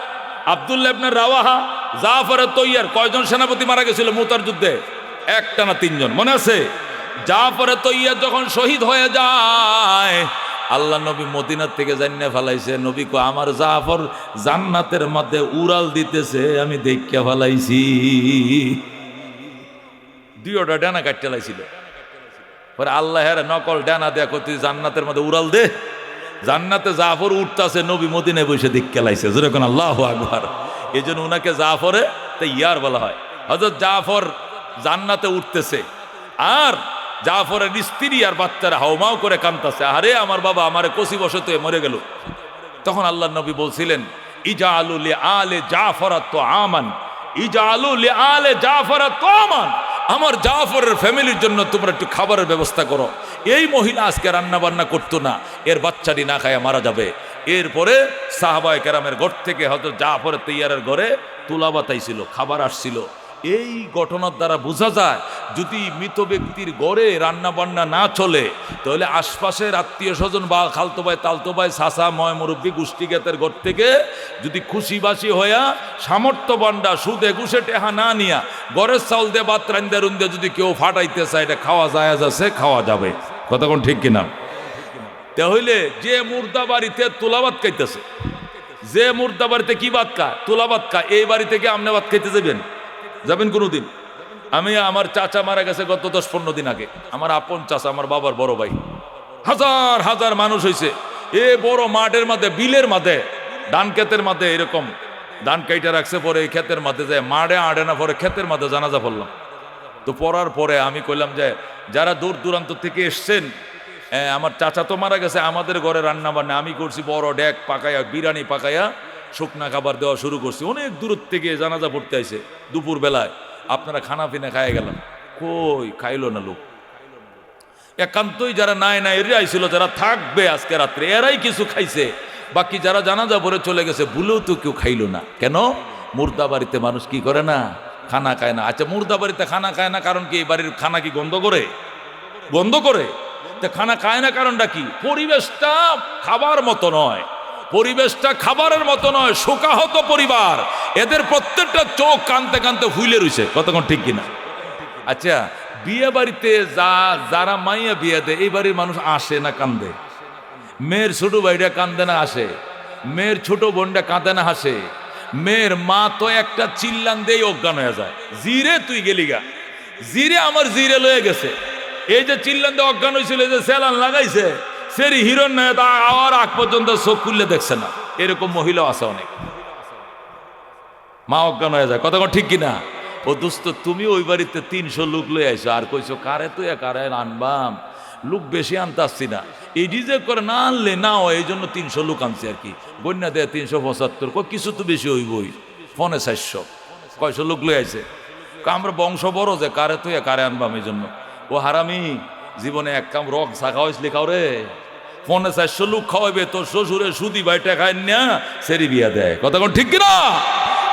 আব্দুল্লাহ ইবনে রাওয়াহা, জাফর তৈয়ার, কয়জন সেনাপতি মারা গেছিল মুতার যুদ্ধে? একটা না 3 জন, মনে আছে? জাফর তৈয়ার যখন শহীদ হয়ে যায়, আল্লাহ নবী মদিনার থেকে জান্নাত ফেলাইছে। নবী কো আমার জাফর জান্নাতের মধ্যে উড়াল দিতেছে, আমি দেখিয়া ফেলাইছি। 2টা ডানা কাটতে লাইছিল। পরে আল্লাহ হের নকল ডানা দেখো, তুই জান্নাতের মধ্যে উড়াল দে। জান্নাতে জাফর উঠতেছে, নবী মদিনায় বসে দেখিয়া লাইছে। যেরকম আল্লাহু আকবার। এই জন্য উনাকে জাফরে তৈয়ার বলা হয়। হযরত জাফর জান্নাতে উঠতেছে, আর জাফরের স্ত্রী আর বাচ্চারা হাউমাউ করে কাঁদতেছে, আরে আমার বাবা আমারে কচি বসতে মরে গেল। তখন আল্লাহ নবী বলছিলেন, ইজালু লি আলে জাফরা তুআমান, ইজালু লি আলে জাফরা তুআমান, আমার জাফরের ফ্যামিলির জন্য তোমরা একটু খাবারের ব্যবস্থা করো। এই মহিলা আজকে রান্না বান্না করতো না, এর বাচ্চাটি না খায় মারা যাবে। এরপরে সাহাবায়ে কেরামের ঘর থেকে হয়তো জাফর তৈয়ারের ঘরে তুলা বাতাইছিল, খাবার আসছিল। এই ঘটনার দ্বারা বোঝা যায় যদি মৃত ব্যক্তির ঘরে রান্না বান্না না চলে তাহলে আশপাশের আত্মীয় স্বজন বা খালতো ভাই তালতো ভাই চাচা ময় মুরব্বী গোষ্ঠীগতের ঘর থেকে যদি খুশিবাসি হইয়া সামর্থ্য বান্ডা সুদে ঘুষে টেহা না নিয়া ঘরের চাউল দিয়ে ভাত রান্দা রুন্দে যদি কেউ ফাটাইতে চায় এটা খাওয়া যায় আছে, খাওয়া যাবে। কথা কোন ঠিক কিনা? তাহলে যে মুর্দা বাড়িতে তুলাবাত খাইতেছে, যে মুর্দা বাড়িতে কি ভাত খায়, তুলাবাত খায়, এই বাড়ি থেকে আপনি ভাত খাইতে যাবেন কোনোদিন? আমি আমার চাচা মারা গেছে গত 10-15 দিন আগে, আমার আপন চাচা, আমার বাবার বড় ভাই। হাজার হাজার মানুষ হয়েছে এ বড় মাঠের মাঝে, বিলের মাঝে, ধান ক্ষেতের মাঝে, এরকম ধান কাইটা রাখছে, পরে এই ক্ষেতের মাঝে যায় মাঠে আড়ে না, পরে ক্ষেতের মাঝে জানাজা পড়লাম। তো পড়ার পরে আমি কইলাম যে যারা দূর দূরান্ত থেকে এসছেন, আমার চাচা তো মারা গেছে, আমাদের ঘরে রান্না বান্না আমি করছি, বড় ডেক পাকাইয়া বিরিয়ানি পাকাইয়া শুকনা খাবার দেওয়া শুরু করছি। অনেক দূর থেকে জানাজা পড়তে আইছে দুপুর বেলায়, আপনারা খানা পিনা খাইয়া গেলাম, কই খাইলো না লোক। একান্তই যারা নাই এরা আইছিল, যারা থাকবে আজকে রাত্রে এরাই কিছু খাইছে, বাকি যারা জানাজা পরে চলে গেছে ভুলেও তো কেউ খাইলো না। কেন? মুর্দা বাড়িতে মানুষ কি করে না, খানা খায় না। আচ্ছা, মুর্দা বাড়িতে খানা খায় না কারণ কি? এই বাড়ির খানা কি গন্ধ করে? গন্ধ করে। তা খানা খায় না কারণটা কি? পরিবেশটা খাবার মতো নয়, পরিবেশটা খাবারের মতো নয়, শোকাহত পরিবার, এদের প্রত্যেকটা চোখ কানতে কানতে হুইলে রয়েছে। কতক্ষণ ঠিক কিনা? আচ্ছা, বিয়ে বাড়িতে যারা মাইয়া বিয়ে দেয়, এই বাড়ির মানুষ আসে না কান্দে? মেয়ের ছোট ভাইটা কান্দে না আসে? মেয়ের ছোট বোনটা কাঁদে না হাসে? মেয়ের মা তো একটা চিল্লান দিয়ে অজ্ঞান হয়ে যায়, জিরে তুই গেলি গা, জিরে আমার জিরে লয়ে গেছে। এই যে চিল্লান দিয়ে অজ্ঞান হয়েছিল, যে সেলান লাগাইছে, সেরি হিরণ নয়, তা আওয়ার আগ পর্যন্ত চোখ খুললে দেখছে না। এরকম মহিলাও আছে অনেক, মা অজ্ঞান হয়ে যায়। কথা ঠিক কিনা? ও দোস্ত, তুমি ওই বাড়িতে 300 লোক লয়ে আইছো, আর কইছো কারে তুই কারে আনবাম, লোক বেশি আনতে আসছি না, এই রিজেক্ট করে না আনলে না হয়, এই জন্য 300 লোক আনছি আর কি। বন্যা দেয় 375, কিছু তো বেশি হইবই, 400 কয়শো লোক লয়ে আইছে। আমরা বংশ বড় যে কারে তুই কারে আনবাম, এই জন্য। ও হারামি, জীবনে এক কাম রক শাখা হয়েছিল কাউরে? 400 লোক খাওয়াইবে, তোর শ্বশুরে সুদি ভাই টাকা না সেরি বিয়া দেয়। কথা কোন ঠিক কিনা?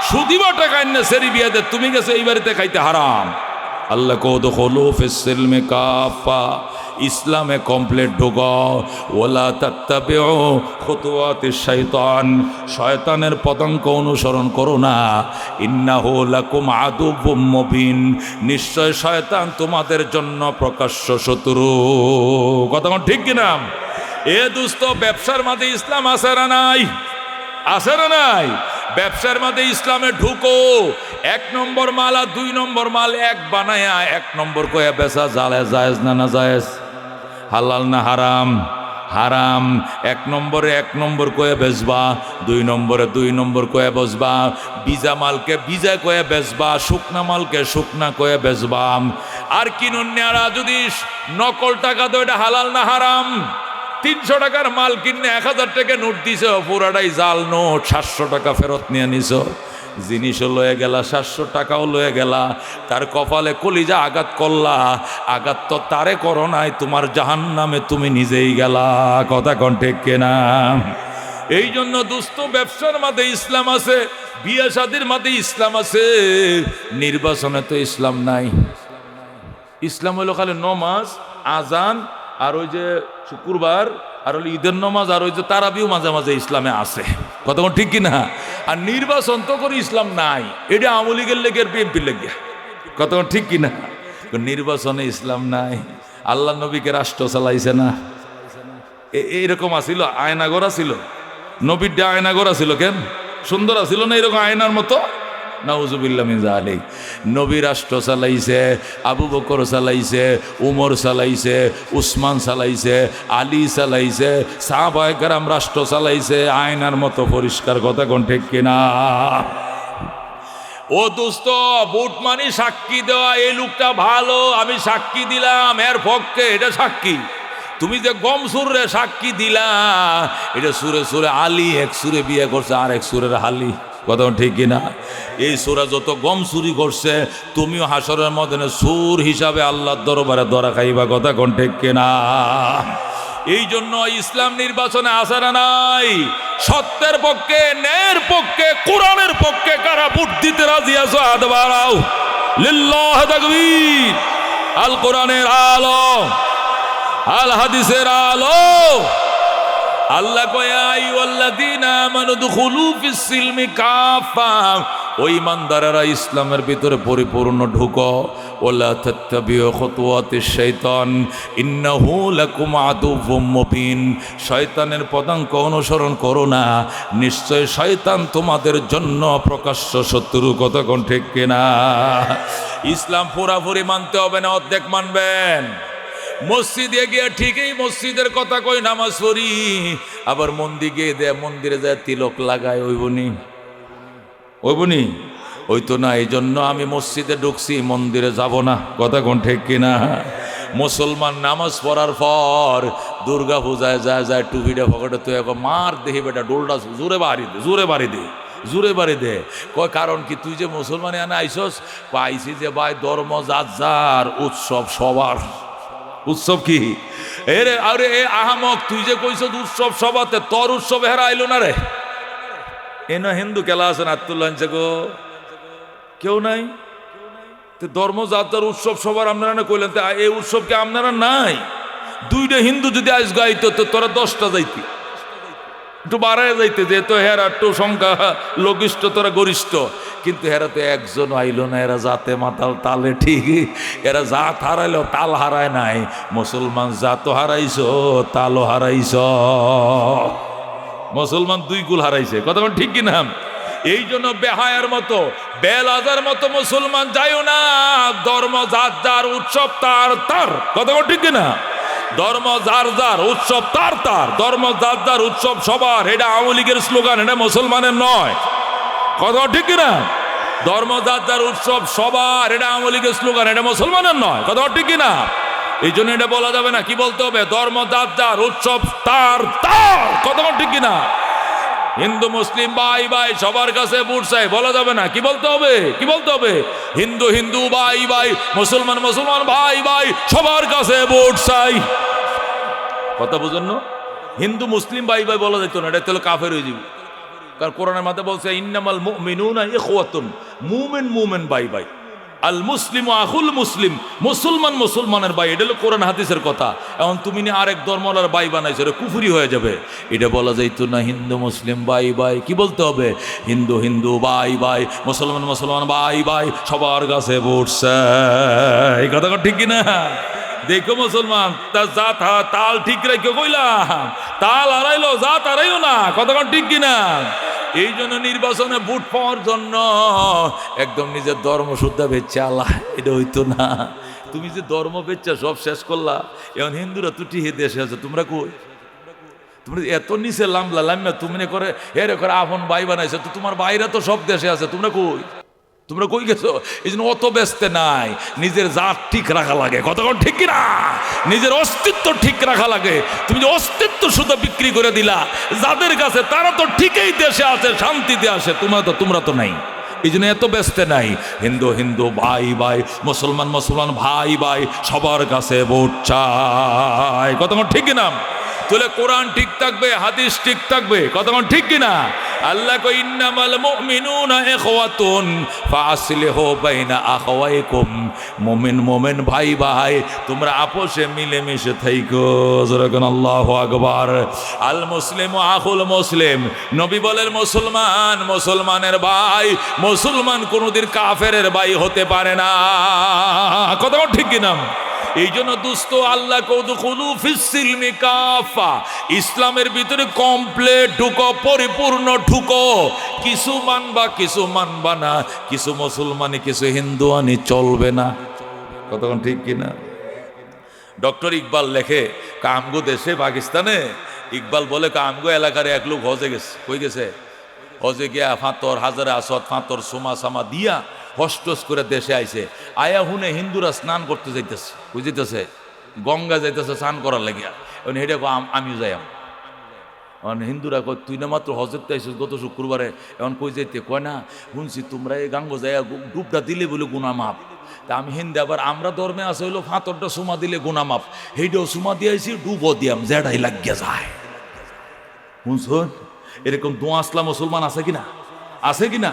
সুদি বা টাকা না সেরি বিয়া দেয়, তুমি গেছে এই বাড়িতে খাইতে হারাম। আল্লাহ কো দুখুলু ফিস সিলমি কাফা, ইসলামে কমপ্লিট ঢোকো। ওয়ালা তাত্তাবিউ খুতুওয়াতিশ শাইতান, শয়তানের পদাঙ্ক অনুসরণ করো না। ইন্নাহু লাকুম আদুউম মুবিন, নিশ্চয় শয়তান তোমাদের জন্য প্রকাশ্য শত্রু। কথা ঠিক কিনা? এ দোস্ত, ব্যবসার মাঝে ইসলাম আছে না নাই? আছে না নাই? ব্যবসার মাঝে ইসলামে ঢুকো, 1 নম্বর মাল আর 2 নম্বর মাল এক বানায়া 1 নম্বর কয়ে বেচা জালে জায়েজ না না জায়েজ? হালাল না হারাম? হারাম। 1 নম্বরে 1 নম্বর কয়ে বেচবা, 2 নম্বরে 2 নম্বর কয়ে বেচবা, বিজা মালকে বিজা কয়ে বেচবা, শুকনা মালকে শুকনা কয়ে বেচবা। আর কিনুন্যারা যদি নকল টাকা তো এটা হালাল না হারাম? 300 টাকার মাল কিনে 1000 টাকা নোট দিছ, পুরাটাই জাল নোট, 700 টাকা ফেরত নিয়ে নিছ। জিনিসও লয়ে গেলা, 700 টাকাও লয়ে গেলা, তার কপালে কলিজা আঘাত করলা। আঘাত তো তারে করো নাই, তোমার জাহান্নামে তুমি নিজেই গেলা। কথা কোন ঠিক কিনা? এই জন্য দোস্ত, ব্যবসার মাঝে ইসলাম আছে, বিয়ে শাদির মাঝে ইসলাম আছে, নির্বাচনে তো ইসলাম নাই। ইসলাম হলো খালি নমাজ, আজান, আর ওই যে শুক্রবার, আর ওই ঈদের নমাজ, আর ওই যে তারাবিও মাঝে মাঝে ইসলামে আছে। কথা ঠিক কিনা? আর নির্বাচন তো করে ইসলাম নাই, এটা আওয়ামী লীগের লেগের বিএনপির লেগে। কথা ঠিক কিনা? নির্বাচনে ইসলাম নাই। আল্লাহ নবীকে রাষ্ট্র চালাইছে না, এইরকম আসিল, আয়নাগর ছিল, নবীর আয়নাগর ছিল, কেন সুন্দর আসিল না এরকম আয়নার মতো? নাউজুবিল্লাহ মিন যালিক। নবী রাষ্ট্র চালাইছে, আবু বকর চালাইছে, উমর চালাইছে, উসমান চালাইছে, আলী চালাইছে, সাহাবায়ে কেরাম রাষ্ট্র চালাইছে আয়নার মতো পরিষ্কার। কথা কোন ঠিক কিনা? ও দোস্ত, ভোট মানে সাক্ষী দেওয়া, এই লোকটা ভালো, আমি সাক্ষী দিলাম এর পক্ষে, এটা সাক্ষী। তুমি যে গম সুরে সাক্ষী দিলা, এটা সুরে সুরে আলী এক সুরে বিয়ে করছে, আর এক সুরের হালি। কথা ঠিক কিনা? এই সুরা যত গম চুরি করছে, তুমিও হাসরের মধ্যে সুর হিসাবে আল্লাহর দরবারে ধরা খাইবা। কথা কোন ঠিক কিনা? এই জন্য ইসলাম নির্বাচনে আসে না নাই? সত্যের পক্ষে, ন্যায়ের পক্ষে, কোরআনের পক্ষে কারা ভোট দিতে রাজি আছো? হাত বাড়াও। লিল্লাহ তাকবীর। আল কোরআনের আলো, আল হাদিসের আলো। আল্লাহ কয় আইয়ুহাল্লাযীনা আমানু দুখুলু ফিস সিলমি কাফা, ওই ইমানদারেরা ইসলামের ভিতরে পরিপূর্ণ ঢুকো। ওয়ালা তাত্তাবিউ খুতুওয়াতিশ শাইতান ইন্নাহু লাকুম আদুউম মুবিন, শয়তানের পদাঙ্ক অনুসরণ করো না, নিশ্চয় শয়তান তোমাদের জন্য প্রকাশ্য শত্রু। কথা কোন ঠিক কিনা? ইসলাম পুরাপুরি মানতে হবে না, অর্ধেক মানবেন। মসজিদে গিয়ে ঠিকই মসজিদের কথা কই, নামাজ পড়ি, আবার মন্দিরে যায় তিলক লাগায়, ওইবনি ওই তো না। এই জন্য আমি মসজিদে ঢুকছি, মন্দিরে যাব না। কথা কোন ঠিক কিনা? মুসলমান নামাজ পড়ার পর দুর্গা পূজায় যায় টুপিটা পকেটে তুই এখন মার দেখি বেটা ডোলটা জোরে বাড়ি দে। কয় কারণ কি? তুই যে মুসলমানে আনে আইসস, পাইছি যে ভাই ধর্ম যার উৎসব সবার। উৎসব কি? এরে আরে এ আহামক, তুই যে কইছ উৎসব সবাতে, তোর উৎসব হেরা আইলো না রে। এনা হিন্দু কেলা আছেন আত্মুল্লাহ গো, কেউ নাই। ধর্ম যার উৎসব সবার আপনারা না কইলেন, এই উৎসবকে আপনারা নাই। দুইটা হিন্দু যদি আজ গাইতো তো তোরা 10টা যাইতি, একটু বাড়ায় যাইতে, যেহেতু হেরা একটু সংখ্যা লঘিষ্ঠ, তোরা গরিষ্ঠ। কিন্তু এরা তো একজন আইলো না, এরা জাতে মাতাল তালে ঠিকই। এরা জাত হারাইলো, তাল হারায় নাই। মুসলমান জাতও হারাইছ, তালও হারাইছ। মুসলমান 2 গুল হারাইছে। কথা ঠিক কিনা? এই জন্য বেহায়ার মতো, বেলাজার মতো মুসলমান যাইও না। ধর্ম যার উৎসব তার। কথা ঠিক কিনা? ধর্ম যার উৎসব তার। ধর্ম যার উৎসব সবার। এটা আওয়ামী লীগের স্লোগান, এটা মুসলমানের নয়। কথা ঠিক কিনা? ধর্ম যার উৎসব সবার, এটা আওয়ামী লীগের স্লোগান, এটা মুসলমানের নয়। কথা ঠিক কিনা? এই জন্য এটা বলা যাবে না। কি বলতে হবে? ধর্ম যার উৎসব তার। কথা ঠিক কিনা? হিন্দু মুসলিম ভাই সবার কাছে ভোট চাই বলা যাবে না। কি বলতে হবে? হিন্দু ভাই, মুসলমান ভাই সবার কাছে ভোট চাই। কথা বুঝুন না? হিন্দু মুসলিম ভাই বলা যেত না, এটা তাহলে কাফের হয়ে যাবে। কারণ কোরআনের মধ্যে বলছে ইন্নামাল মুমিনুনা ইখওয়াতুন, মুমিন ভাই। আল মুসলিম আখুল মুসলিম, মুসলমানের ভাই। এটা হলো কোরআন হাদিসের কথা। এখন তুমি নিয়ে আরেক ধর্মলার ভাই বানাইছো, এটা কুফরি হয়ে যাবে। এটা বলা যাইতো না। হিন্দু মুসলিম ভাই। কি বলতে হবে? হিন্দু ভাই, মুসলমান ভাই সবার কাছে ভোট চাই। এই কথা ঠিক কিনা? দেখো মুসলমান, তার জাত তাল ঠিক রেখে কইলাম, তাল হারাইলো, জাত হারাইও না। কথা ঠিক কিনা? এই জন্য নির্বাচনে ভোট পাওয়ার জন্য একদম নিজের ধর্ম শুদ্ধা বেচছে আল্লাহ, এটা হইতো না। তুমি যে ধর্ম বেচছা সব শেষ করলা। এখন হিন্দুরা তুটি হে দেশে আছে, তোমরা কই? তোমরা এত নিচে লাম্বা তুমি করে এরে করে আপন ভাই বানাইছো, তো তোমার ভাইরা তো সব দেশে আছে, তোমরা কই গেছো? এই জন্য অত ব্যস্ত নাই। নিজের জাত ঠিক রাখা লাগে। কতক্ষণ ঠিক কিনা? নিজের অস্তিত্ব ঠিক রাখা লাগে। তুমি যে অস্তিত্ব শুধু বিক্রি করে দিলা যাদের কাছে, তারা তো ঠিকই দেশে আছে, শান্তিতে আসে, তোমরা তো নাই। এই জন্য এত ব্যস্ত নাই। হিন্দু ভাই, মুসলমান ভাই সবার কাছে ভোট চাই। কতক্ষণ ঠিক কিনা? তাহলে কোরআন ঠিক থাকবে, হাদিস ঠিক থাকবে। কতক্ষণ ঠিক কিনা? আল্লাহ কই ইন্নামাল মুমিনুনা ইখওয়াতুন ফাসলিহু বাইনা আখাওয়াইকুম, মুমিন ভাই তোমরা আপোষে মিলেমিশে থাইকো। যখন আল্লাহু আকবার। আল মুসলিমু আখুল মুসলিম, নবী বলেন মুসলমানের ভাই। মুসলমান কোনদিন কাফেরের ভাই হতে পারে না। কথা ঠিক কিনা? এই জন্য দোস্ত, আল্লাহ কৌদুখুলু ফিস সিলমি কাফা, ইসলামের ভিতরে কমপ্লিট ঢুকো, পরিপূর্ণ ঢুকো। কিছু মানবা না, কিছু মুসলমানি কিছু হিন্দু আনি চলবে না। কতক্ষণ ঠিক কিনা? ডক্টর ইকবাল লেখে, কামগো দেশে পাকিস্তানে, ইকবাল বলে কামগো এলাকার এক লোক হজে গেছে। কই গেছে? হজে গিয়া ফাঁতর হাজারে আসত ফাঁতর সোমা দিয়া হস্টস করে দেশে আইছে। আয়া হুনে হিন্দুরা স্নান করতে যাইতেছে, বুঝিতেছে গঙ্গা যাইতেছে স্নান করার লাগিয়া। হেঁটে আমিও যাইম। হিন্দুরা কয় তুই না মাত্র হজের আইছিস গত শুক্রবারে, এখন কই যাইতে? কয় না শুনছি তোমরা এই গাঙ্গ যাইয়া ডুবটা দিলে বলে গুনা মাপ। তা আমি হিন্দে আবার আমরা ধর্মে আছে হইলো ফাতরটা সুমা দিলে গুনা মাপ, সেইটাও সুমা দিয়েছি ডুবো দিয়াম জেডাই লাগিয়া যায়। বুঝুন এরকম দোয়া আসলা মুসলমান আছে কিনা? আছে কিনা?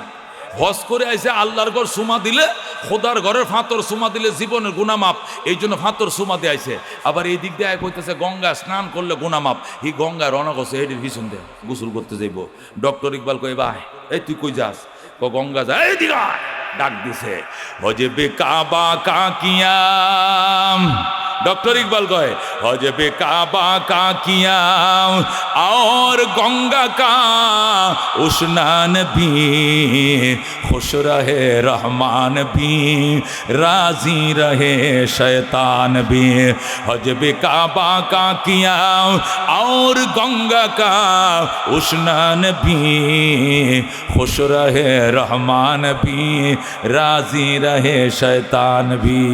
হজ করে আইসে আল্লাহর ঘর সুমা দিলে, খোদার ঘরের ফাতর সুমা দিলে জীবনের গুনা মাপ, এই জন্য ফাতর সুমা দিয়ে আইসে। আবার এই দিক দিয়ে কইতেছে গঙ্গা স্নান করলে গুনা মাপ, এই গঙ্গায় রওনা করছে এটির পিছন দিয়ে গোসল করতে যাইব। ডক্টর ইকবাল কই ভাই এই তুই কই যাস? গঙ্গা যায়, এই দিকে আয়। ডাক দিছে হজবে কাবা কাকিয়াম। डॉक्टर इकबाल कहे हजबे काबा का किया और गंगा का उस्नान भी, खुश रहे रहमान भी, राजी रहे शैतान भी। हजबे काबा का किया और गंगा का उस्नान भी, खुश रहे रहमान भी, राजी रहे शैतान भी।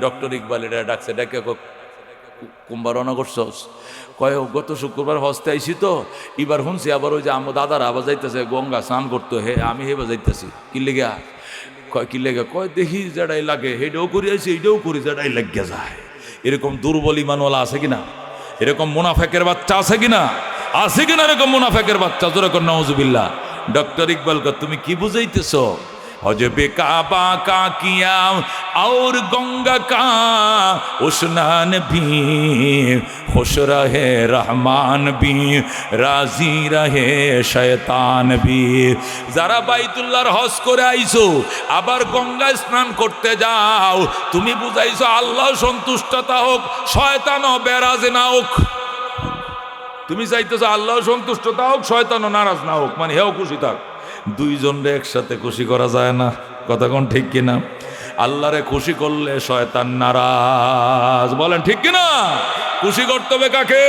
ডক্টর ইকবাল এটা ডাকছে, ডাকে কুম্বার রওনা করছস? কয় গত শুক্রবার হস্তে আইসি তো, এবার শুনছি আবার ওই যে আমার দাদারা আবার যাইতেছে গঙ্গা স্নান করতো, হে আমি হেবা যাইতেছি। কি লেগা? কয় কি লেগা? কয় দেখি যেটাই লাগে হেটাও করি আইসি, এইটাও করি যেটাই লাগিয়া যায়। এরকম দুর্বল ইমানওয়ালা আছে কিনা? এরকম মুনাফেকের বাচ্চা আছে কিনা? আছে কিনা এরকম মুনাফেকের বাচ্চা? জোরে কর নাউজুবিল্লাহ। ডক্টর ইকবাল কয় তুমি কি বুঝাইতেছ? हजबे काबा का किया और गंगा का उस्नान भी, खुश रहे रहमान भी, राजी रहे शैतान भी। যারা বাইতুল্লাহর হজ করে আইছো আবার গঙ্গায় স্নান করতে যাও, তুমি বুঝাইছো আল্লাহ সন্তুষ্টতা হোক, শয়তানও বেরাজ না হোক। তুমি চাইতেছো আল্লাহ সন্তুষ্টতা হোক, শয়তানও নারাজ না হোক, মানে হেও খুশি থাক। দুইজনরে একসাথে খুশি করা যায় না, কথা কোন ঠিক কিনা? আল্লাহরে খুশি করলে শয়তান নারাজ, বলেন ঠিক কিনা? খুশি করতে হবে কাকে?